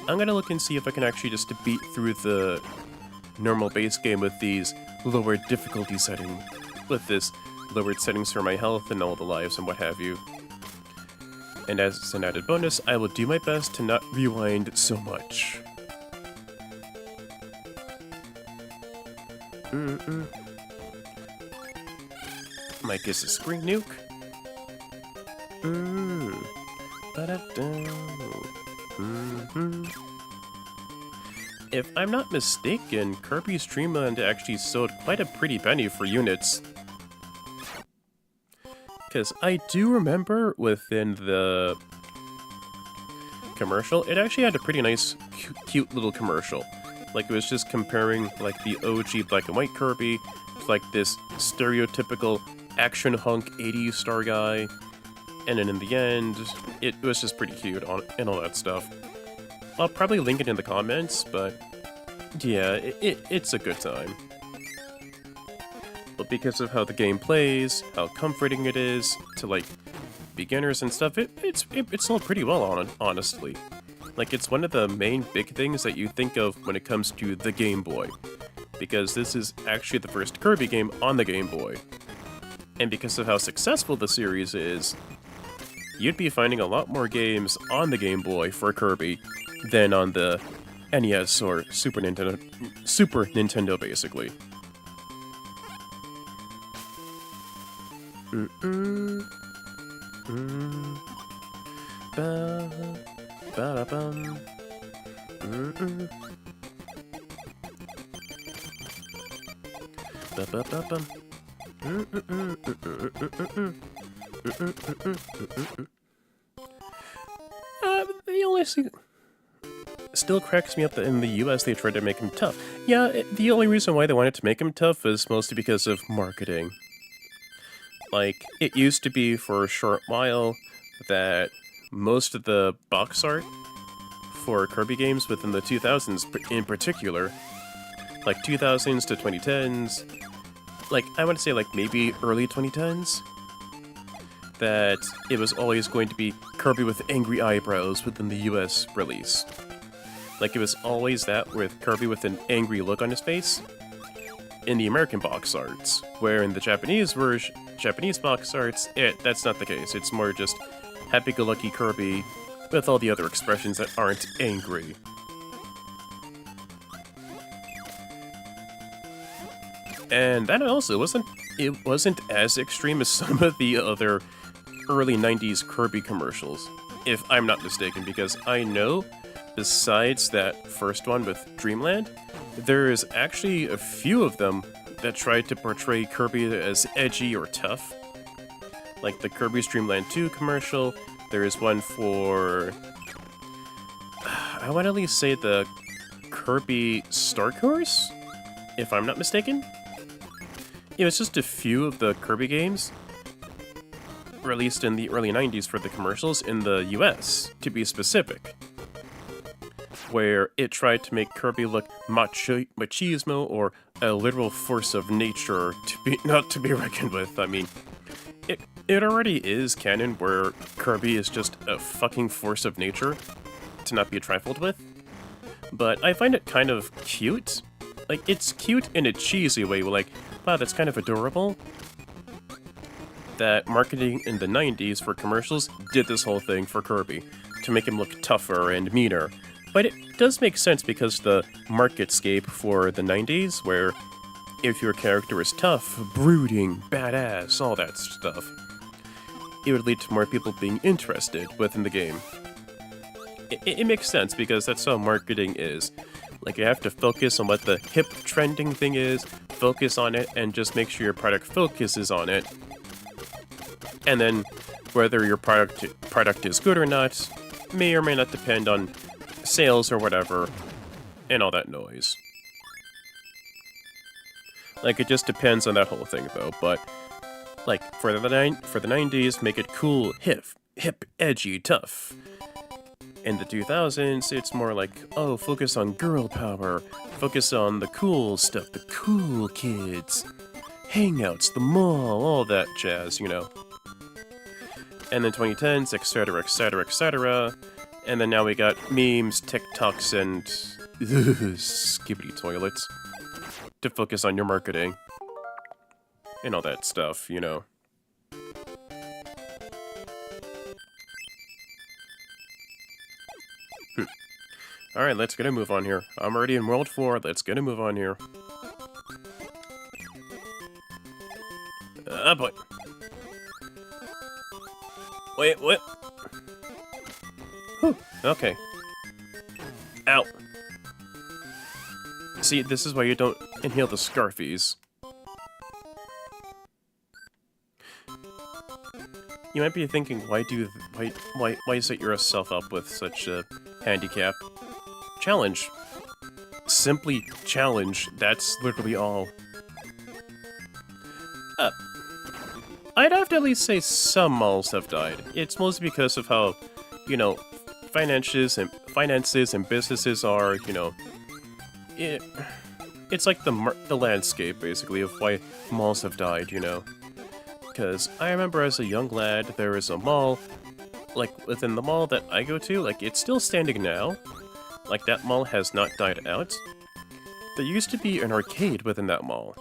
I'm gonna look and see if I can actually just beat through the normal base game with these lower difficulty setting, with this lowered settings for my health and all the lives and what have you. And as an added bonus, I will do my best to not rewind so much. Might guess a screen nuke. If I'm not mistaken, Kirby's Dreamland actually sold quite a pretty penny for units. Because I do remember within the commercial, it actually had a pretty nice, cute little commercial. Like, it was just comparing, like, the OG black and white Kirby to, like, this stereotypical action hunk 80s star guy. And then in the end, it was just pretty cute and all that stuff. I'll probably link it in the comments, but yeah, it's a good time. But because of how the game plays, how comforting it is to, like, beginners and stuff, it's sold pretty well, honestly. Like, it's one of the main big things that you think of when it comes to the Game Boy. Because this is actually the first Kirby game on the Game Boy. And because of how successful the series is, you'd be finding a lot more games on the Game Boy for Kirby than on the NES or Super Nintendo, basically. Ba-da-bum. Ba-ba-ba-bum. The only thing still cracks me up that in the US they tried to make him tough. Yeah, the only reason why they wanted to make him tough is mostly because of marketing. Like, it used to be for a short while that most of the box art for Kirby games within the 2000s in particular, like 2000s to 2010s, like, I want to say like maybe early 2010s, that it was always going to be Kirby with angry eyebrows within the US release. Like, it was always that with Kirby with an angry look on his face in the American box arts, where in the Japanese box arts, that's not the case. It's more just happy-go-lucky Kirby with all the other expressions that aren't angry. And that also wasn't as extreme as some of the other early 90s Kirby commercials, if I'm not mistaken, because I know, besides that first one with Dreamland, there is actually a few of them that tried to portray Kirby as edgy or tough. Like the Kirby's Dreamland 2 commercial, there is one for, I want to at least say the Kirby Star Course, if I'm not mistaken. It was just a few of the Kirby games released in the early 90s for the commercials in the US, to be specific, where it tried to make Kirby look machismo or a literal force of nature not to be reckoned with. I mean, it already is canon where Kirby is just a fucking force of nature to not be trifled with, but I find it kind of cute. Like, it's cute in a cheesy way, like, wow, that's kind of adorable. That marketing in the 90s for commercials did this whole thing for Kirby, to make him look tougher and meaner. But it does make sense because the marketscape for the 90s, where if your character is tough, brooding, badass, all that stuff, it would lead to more people being interested within the game. It makes sense because that's how marketing is. Like, you have to focus on what the hip trending thing is, focus on it, and just make sure your product focuses on it. And then, whether your product is good or not, may or may not depend on sales or whatever, and all that noise. Like, it just depends on that whole thing, though. But, like, for the 90s, make it cool, hip, edgy, tough. In the 2000s, it's more like, oh, focus on girl power, focus on the cool stuff, the cool kids, hangouts, the mall, all that jazz, you know. And then 2010s, etc., etc., etc. And then now we got memes, TikToks, and skibbity toilets to focus on your marketing and all that stuff, you know. Alright, let's get a move on here. I'm already in World 4, let's get a move on here. Ah, boy. Wait, what? Whew, okay. Ow. See, this is why you don't inhale the Scarfies. You might be thinking, why set yourself up with such a handicap? Challenge. Simply challenge. That's literally all. I'd have to at least say some malls have died. It's mostly because of how, you know, finances and businesses are, you know, it's like the landscape, basically, of why malls have died, you know. Because I remember as a young lad, there was a mall, like, within the mall that I go to, like, it's still standing now. Like, that mall has not died out. There used to be an arcade within that mall.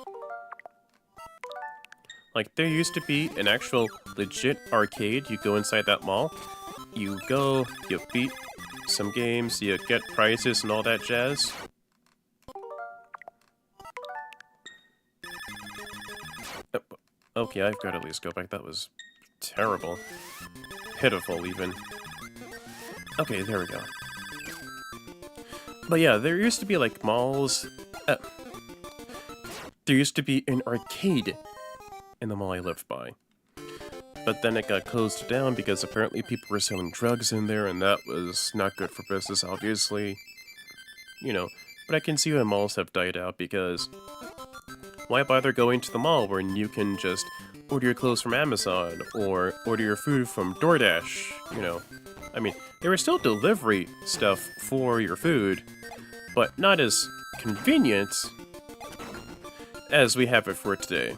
Like, there used to be an actual legit arcade. You go inside that mall, you go, you beat some games, you get prizes and all that jazz. Okay, I've got to at least go back. That was terrible. Pitiful, even. Okay, there we go. But yeah, there used to be, like, malls. There used to be an arcade in the mall I lived by. But then it got closed down because apparently people were selling drugs in there, and that was not good for business, obviously. You know, but I can see why malls have died out, because why bother going to the mall when you can just order your clothes from Amazon, or order your food from DoorDash, you know? I mean, there was still delivery stuff for your food, but not as convenient as we have it for today.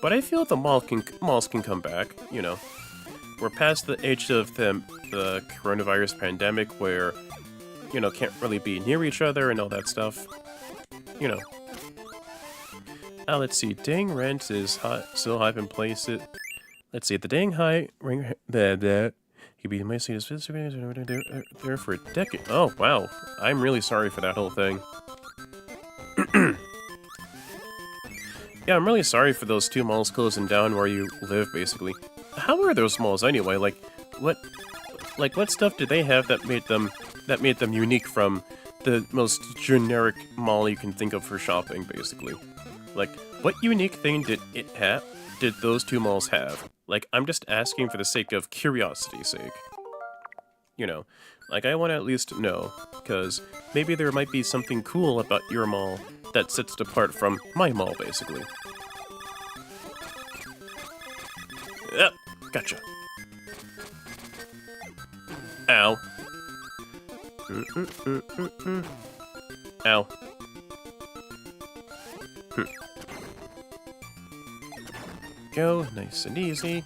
But I feel the malls can come back, you know. We're past the age of the coronavirus pandemic where, you know, can't really be near each other and all that stuff. You know. Let's see. Dang rent is still high in place. Let's see. The dang high ring that could be my seat there for a decade. Oh wow. I'm really sorry for that whole thing. Yeah, I'm really sorry for those two malls closing down where you live, basically. How are those malls anyway? Like, what stuff did they have that made them unique from the most generic mall you can think of for shopping, basically? Like, what unique thing did those two malls have? Like, I'm just asking for the sake of curiosity's sake. You know, like, I want to at least know, because maybe there might be something cool about your mall that sets it apart from my mall, basically. Yep, gotcha. Ow. Ow. Go, nice and easy.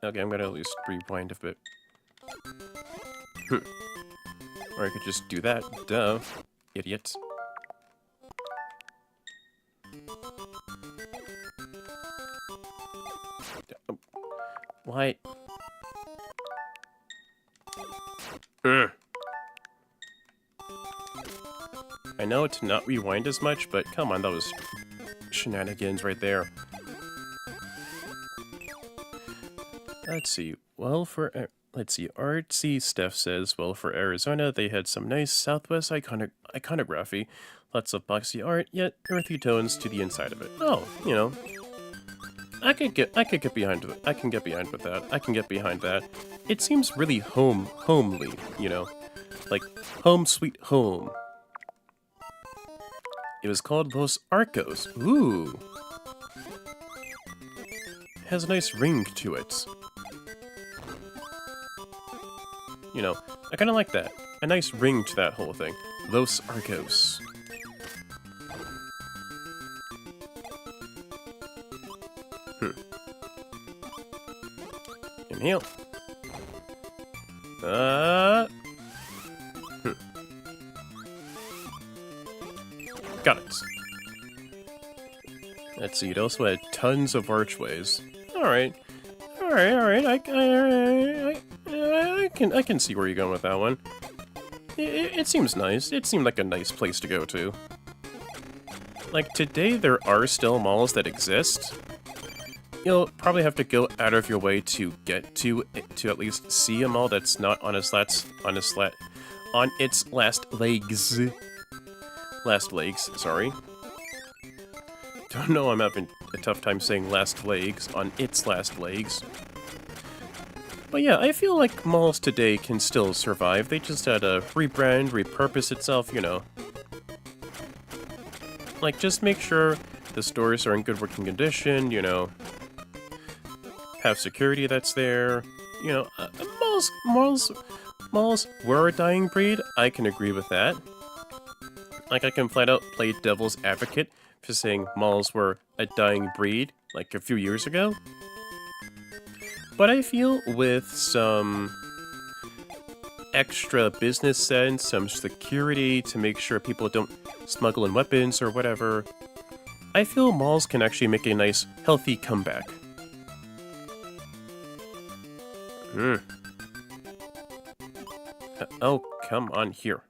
Okay, I'm gonna at least rewind a bit. Or I could just do that. Duh. Idiot. Why? I know to not rewind as much, but come on, that was shenanigans right there. Let's see. Let's see. Artsy Steph says, well, for Arizona, they had some nice Southwest iconography. Lots of boxy art, yet earthy tones to the inside of it. Oh, you know. I could get behind it. I can get behind with that. I can get behind that. It seems really homely, you know. Like, home sweet home. It was called Los Arcos. Ooh. Has a nice ring to it. You know, I kind of like that. A nice ring to that whole thing. Los Arcos. Inhale. Got it. Let's see, it also had tons of archways. Alright. I can see where you're going with that one. It seems nice. It seemed like a nice place to go to. Like, today there are still malls that exist. you'll probably have to go out of your way to get to at least see a mall that's not on its last legs. Last legs, sorry. Don't know, I'm having a tough time saying last legs on its last legs. But yeah, I feel like malls today can still survive. They just had to rebrand, repurpose itself, you know. Like, just make sure the stores are in good working condition, you know. Have security that's there. You know, malls were a dying breed. I can agree with that. Like, I can flat out play devil's advocate for saying malls were a dying breed, like a few years ago. But I feel with some extra business sense, some security to make sure people don't smuggle in weapons or whatever, I feel malls can actually make a nice, healthy comeback. Oh, come on here.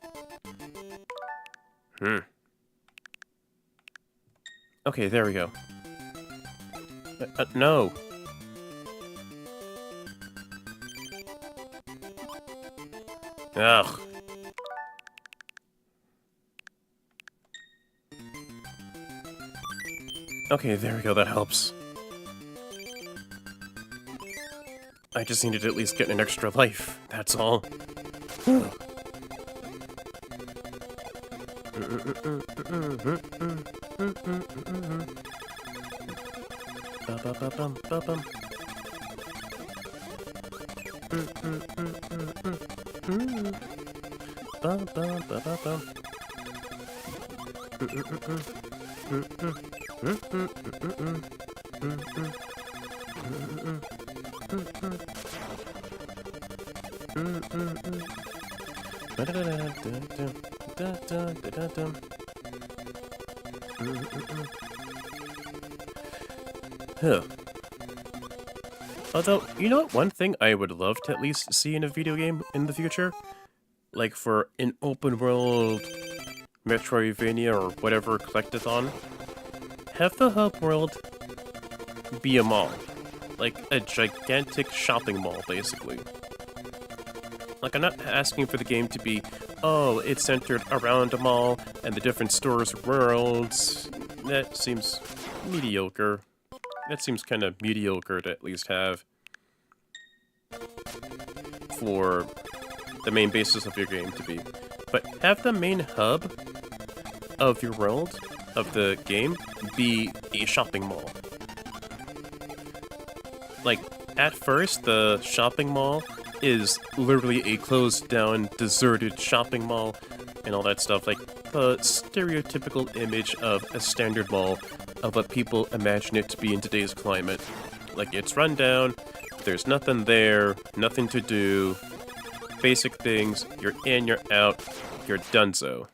Okay, there we go. No. Ugh. Okay, there we go, that helps. I just needed to at least get an extra life, that's all. Huh. Although, you know what? One thing I would love to at least see in a video game in the future? Like for an open world Metroidvania or whatever collectathon, have the hub world be a mall. Like a gigantic shopping mall, basically. Like, I'm not asking for the game to be, oh, it's centered around a mall and the different stores are worlds. That seems mediocre. That seems kind of mediocre to at least have for the main basis of your game to be. But have the main hub of your world, of the game, be a shopping mall. Like, at first, the shopping mall is literally a closed-down, deserted shopping mall and all that stuff. Like, the stereotypical image of a standard mall of what people imagine it to be in today's climate. Like, it's run down, there's nothing there, nothing to do, basic things, you're in, you're out, you're donezo,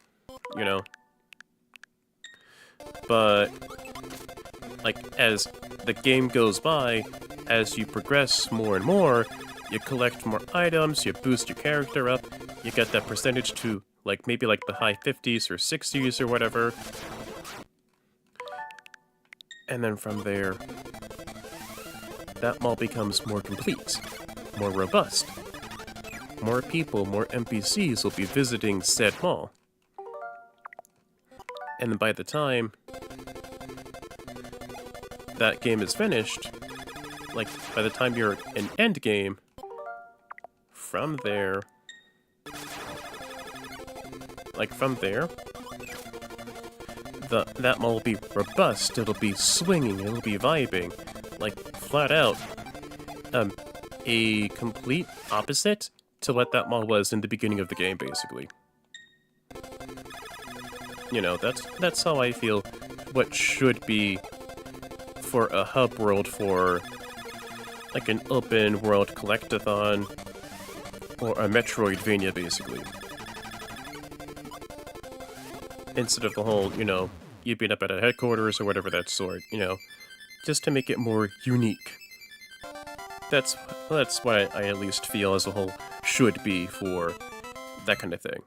you know? But, like, as the game goes by, as you progress more and more, you collect more items, you boost your character up, you get that percentage to, like, maybe like the high 50s or 60s or whatever. And then from there, that mall becomes more complete, more robust. More people, more NPCs will be visiting said mall. And then by the time that game is finished, like, by the time you're in endgame, from there, that mall will be robust, it'll be swinging, it'll be vibing, like, flat out, a complete opposite to what that mall was in the beginning of the game, basically. You know, that's how I feel what should be for a hub world for, like, an open world collectathon, or a Metroidvania, basically. Instead of the whole, you know, you beat up at a headquarters or whatever that sort, you know, just to make it more unique. That's what I at least feel as a whole should be for that kind of thing.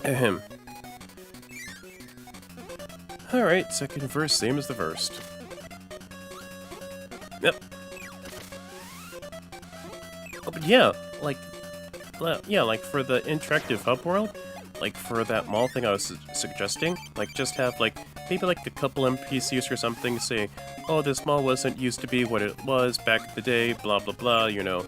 Ahem. Alright, second verse, same as the first. Yep. Oh, but yeah, like for the interactive hub world, like for that mall thing I was suggesting, like just have like maybe like a couple NPCs or something say, oh, this mall wasn't used to be what it was back in the day, blah blah blah, you know.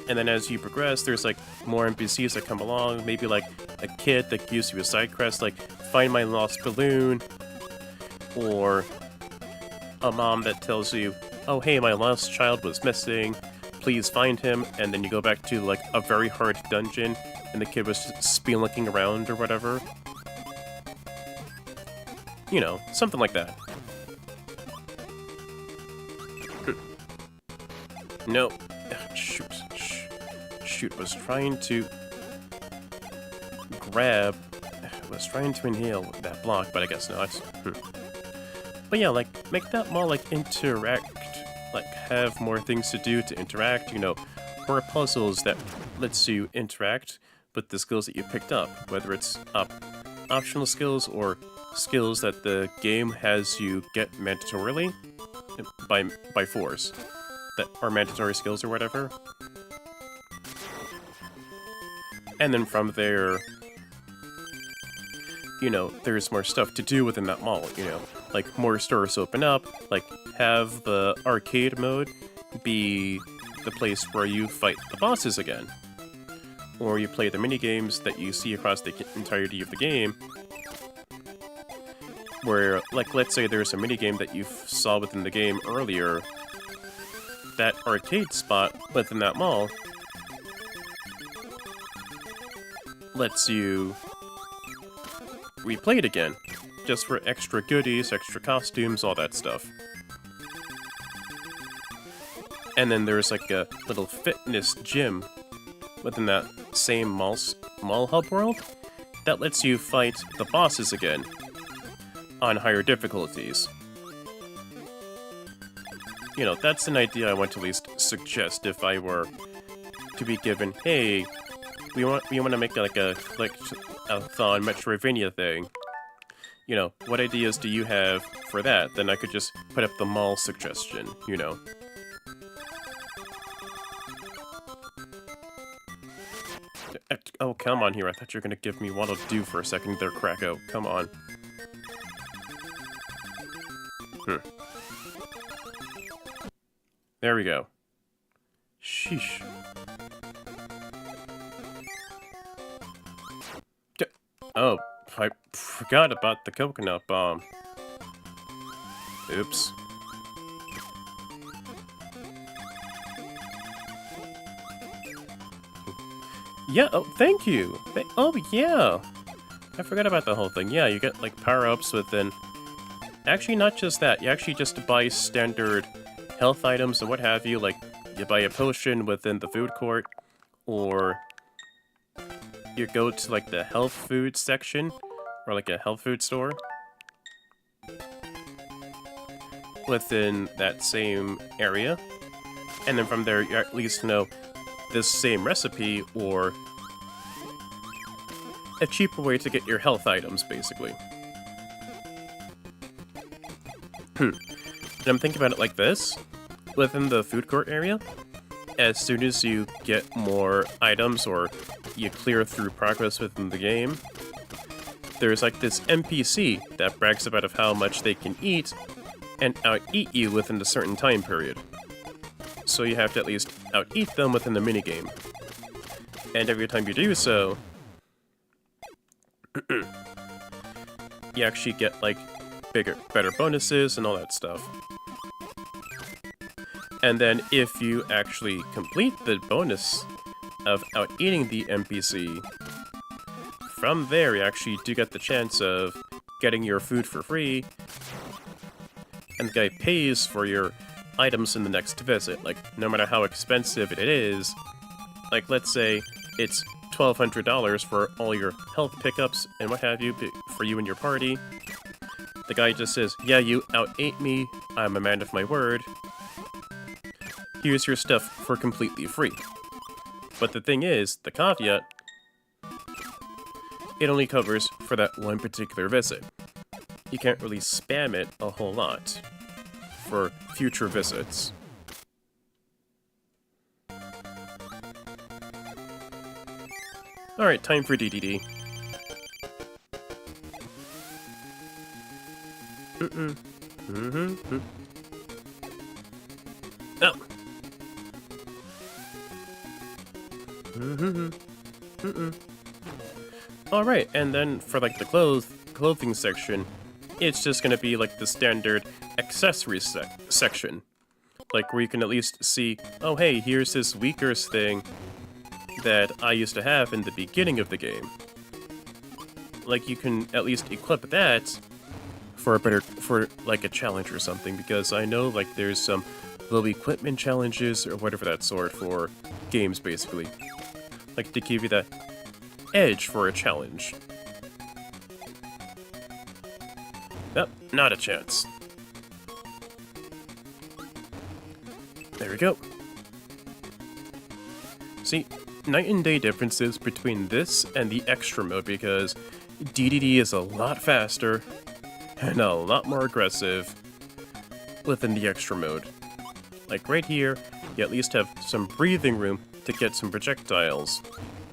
And then as you progress, there's like more NPCs that come along, maybe like a kid that gives you a side quest like find my lost balloon, or a mom that tells you, oh hey, my lost child was missing, please find him, and then you go back to like a very hard dungeon and the kid was just spelunking around or whatever. You know, something like that. No. Shoot, was trying to inhale that block, but I guess not. But yeah, like, make that mall, like, interact, like, have more things to do to interact, you know, more puzzles that lets you interact with the skills that you picked up, whether it's optional skills or skills that the game has you get mandatorily by force, that are mandatory skills or whatever. And then from there, you know, there's more stuff to do within that mall, you know. Like, more stores open up, like, have the arcade mode be the place where you fight the bosses again. Or you play the minigames that you see across the entirety of the game. Where, like, let's say there's a minigame that you saw within the game earlier. That arcade spot within that mall lets you replay it again, just for extra goodies, extra costumes, all that stuff. And then there's like a little fitness gym within that same mall hub world that lets you fight the bosses again on higher difficulties. You know, that's an idea I want to at least suggest if I were to be given, hey, we want to make like a thon Metroidvania thing. You know, what ideas do you have for that? Then I could just put up the mall suggestion, you know. Oh, come on here. I thought you were going to give me Waddle Doo for a second there, Kracko. Come on. There we go. Sheesh. Oh, I forgot about the coconut bomb. Oops. Yeah, oh, thank you! Oh, yeah! I forgot about the whole thing. Yeah, you get, like, power-ups within... Actually, not just that. You actually just buy standard health items and what have you. Like, you buy a potion within the food court, or... you go to, like, the health food section, or, like, a health food store within that same area. And then from there, you at least know this same recipe, or a cheaper way to get your health items, basically. And I'm thinking about it like this. Within the food court area, as soon as you get more items, or you clear through progress within the game, there's like this NPC that brags about of how much they can eat, and out-eat you within a certain time period. So you have to at least out-eat them within the minigame. And every time you do so, you actually get, like, better bonuses and all that stuff. And then if you actually complete the bonus of out-eating the NPC, from there you actually do get the chance of getting your food for free, and the guy pays for your items in the next visit. Like, no matter how expensive it is, like, let's say it's $1,200 for all your health pickups and what have you for you and your party. The guy just says, yeah, you out-ate me, I'm a man of my word. Here's your stuff for completely free. But the thing is, the caveat it only covers for that one particular visit. You can't really spam it a whole lot for future visits. Alright, time for DDD. Oh! Alright, and then for like the clothing section, it's just gonna be like the standard accessories section. Like where you can at least see, oh hey, here's this weaker thing that I used to have in the beginning of the game. Like you can at least equip that for like a challenge or something, because I know like there's some low equipment challenges or whatever that sort for games basically. Like to give you that edge for a challenge. Nope, not a chance. There we go. See, night and day differences between this and the extra mode, because DDD is a lot faster and a lot more aggressive within the extra mode. Like right here, you at least have some breathing room to get some projectiles.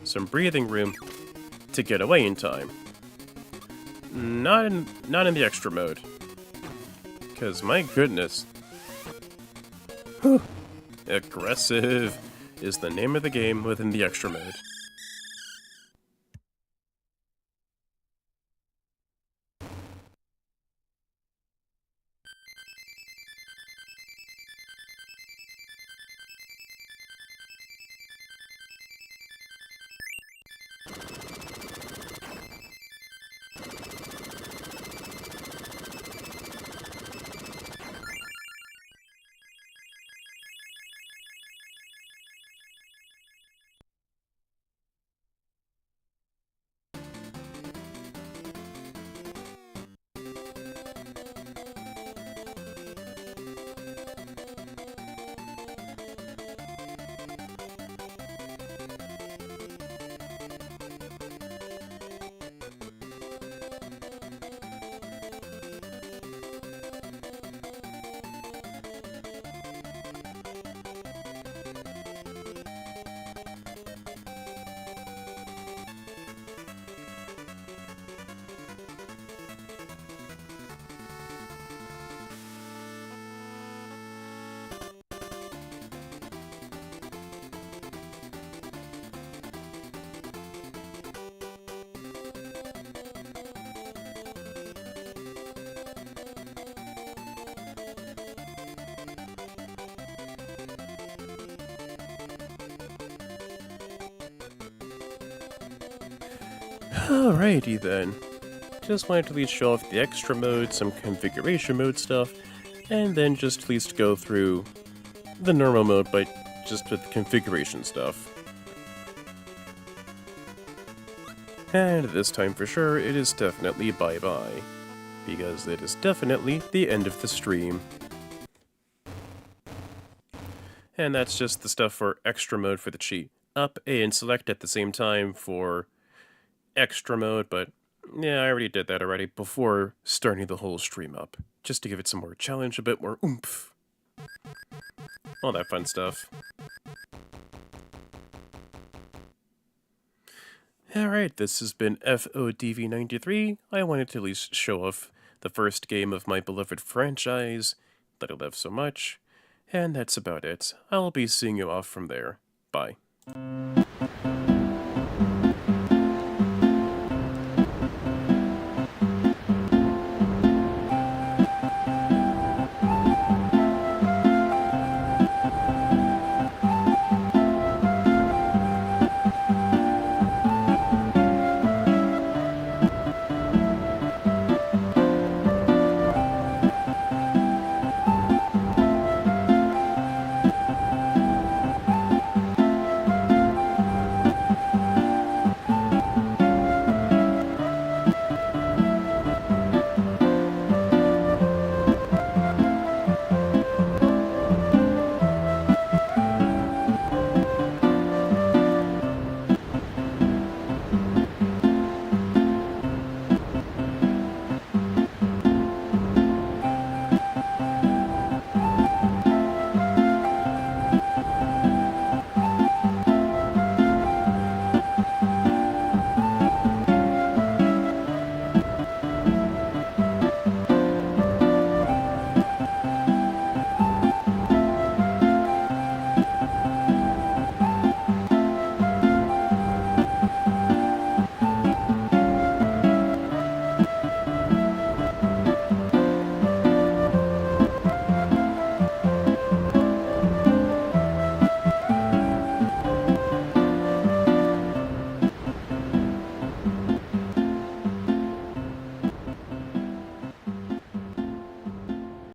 Some breathing room to get away in time. Not in the extra mode. Because my goodness. Whew. Aggressive is the name of the game within the extra mode. Alrighty then. Just wanted to at least show off the extra mode, some configuration mode stuff, and then just at least go through the normal mode, but just with configuration stuff. And this time for sure, it is definitely bye-bye, because it is definitely the end of the stream. And that's just the stuff for extra mode for the cheat. Up A and select at the same time for extra mode, but yeah, I already did that already before starting the whole stream up, just to give it some more challenge, a bit more oomph. All that fun stuff. Alright, this has been FODV93. I wanted to at least show off the first game of my beloved franchise that I love so much, and that's about it. I'll be seeing you off from there. Bye.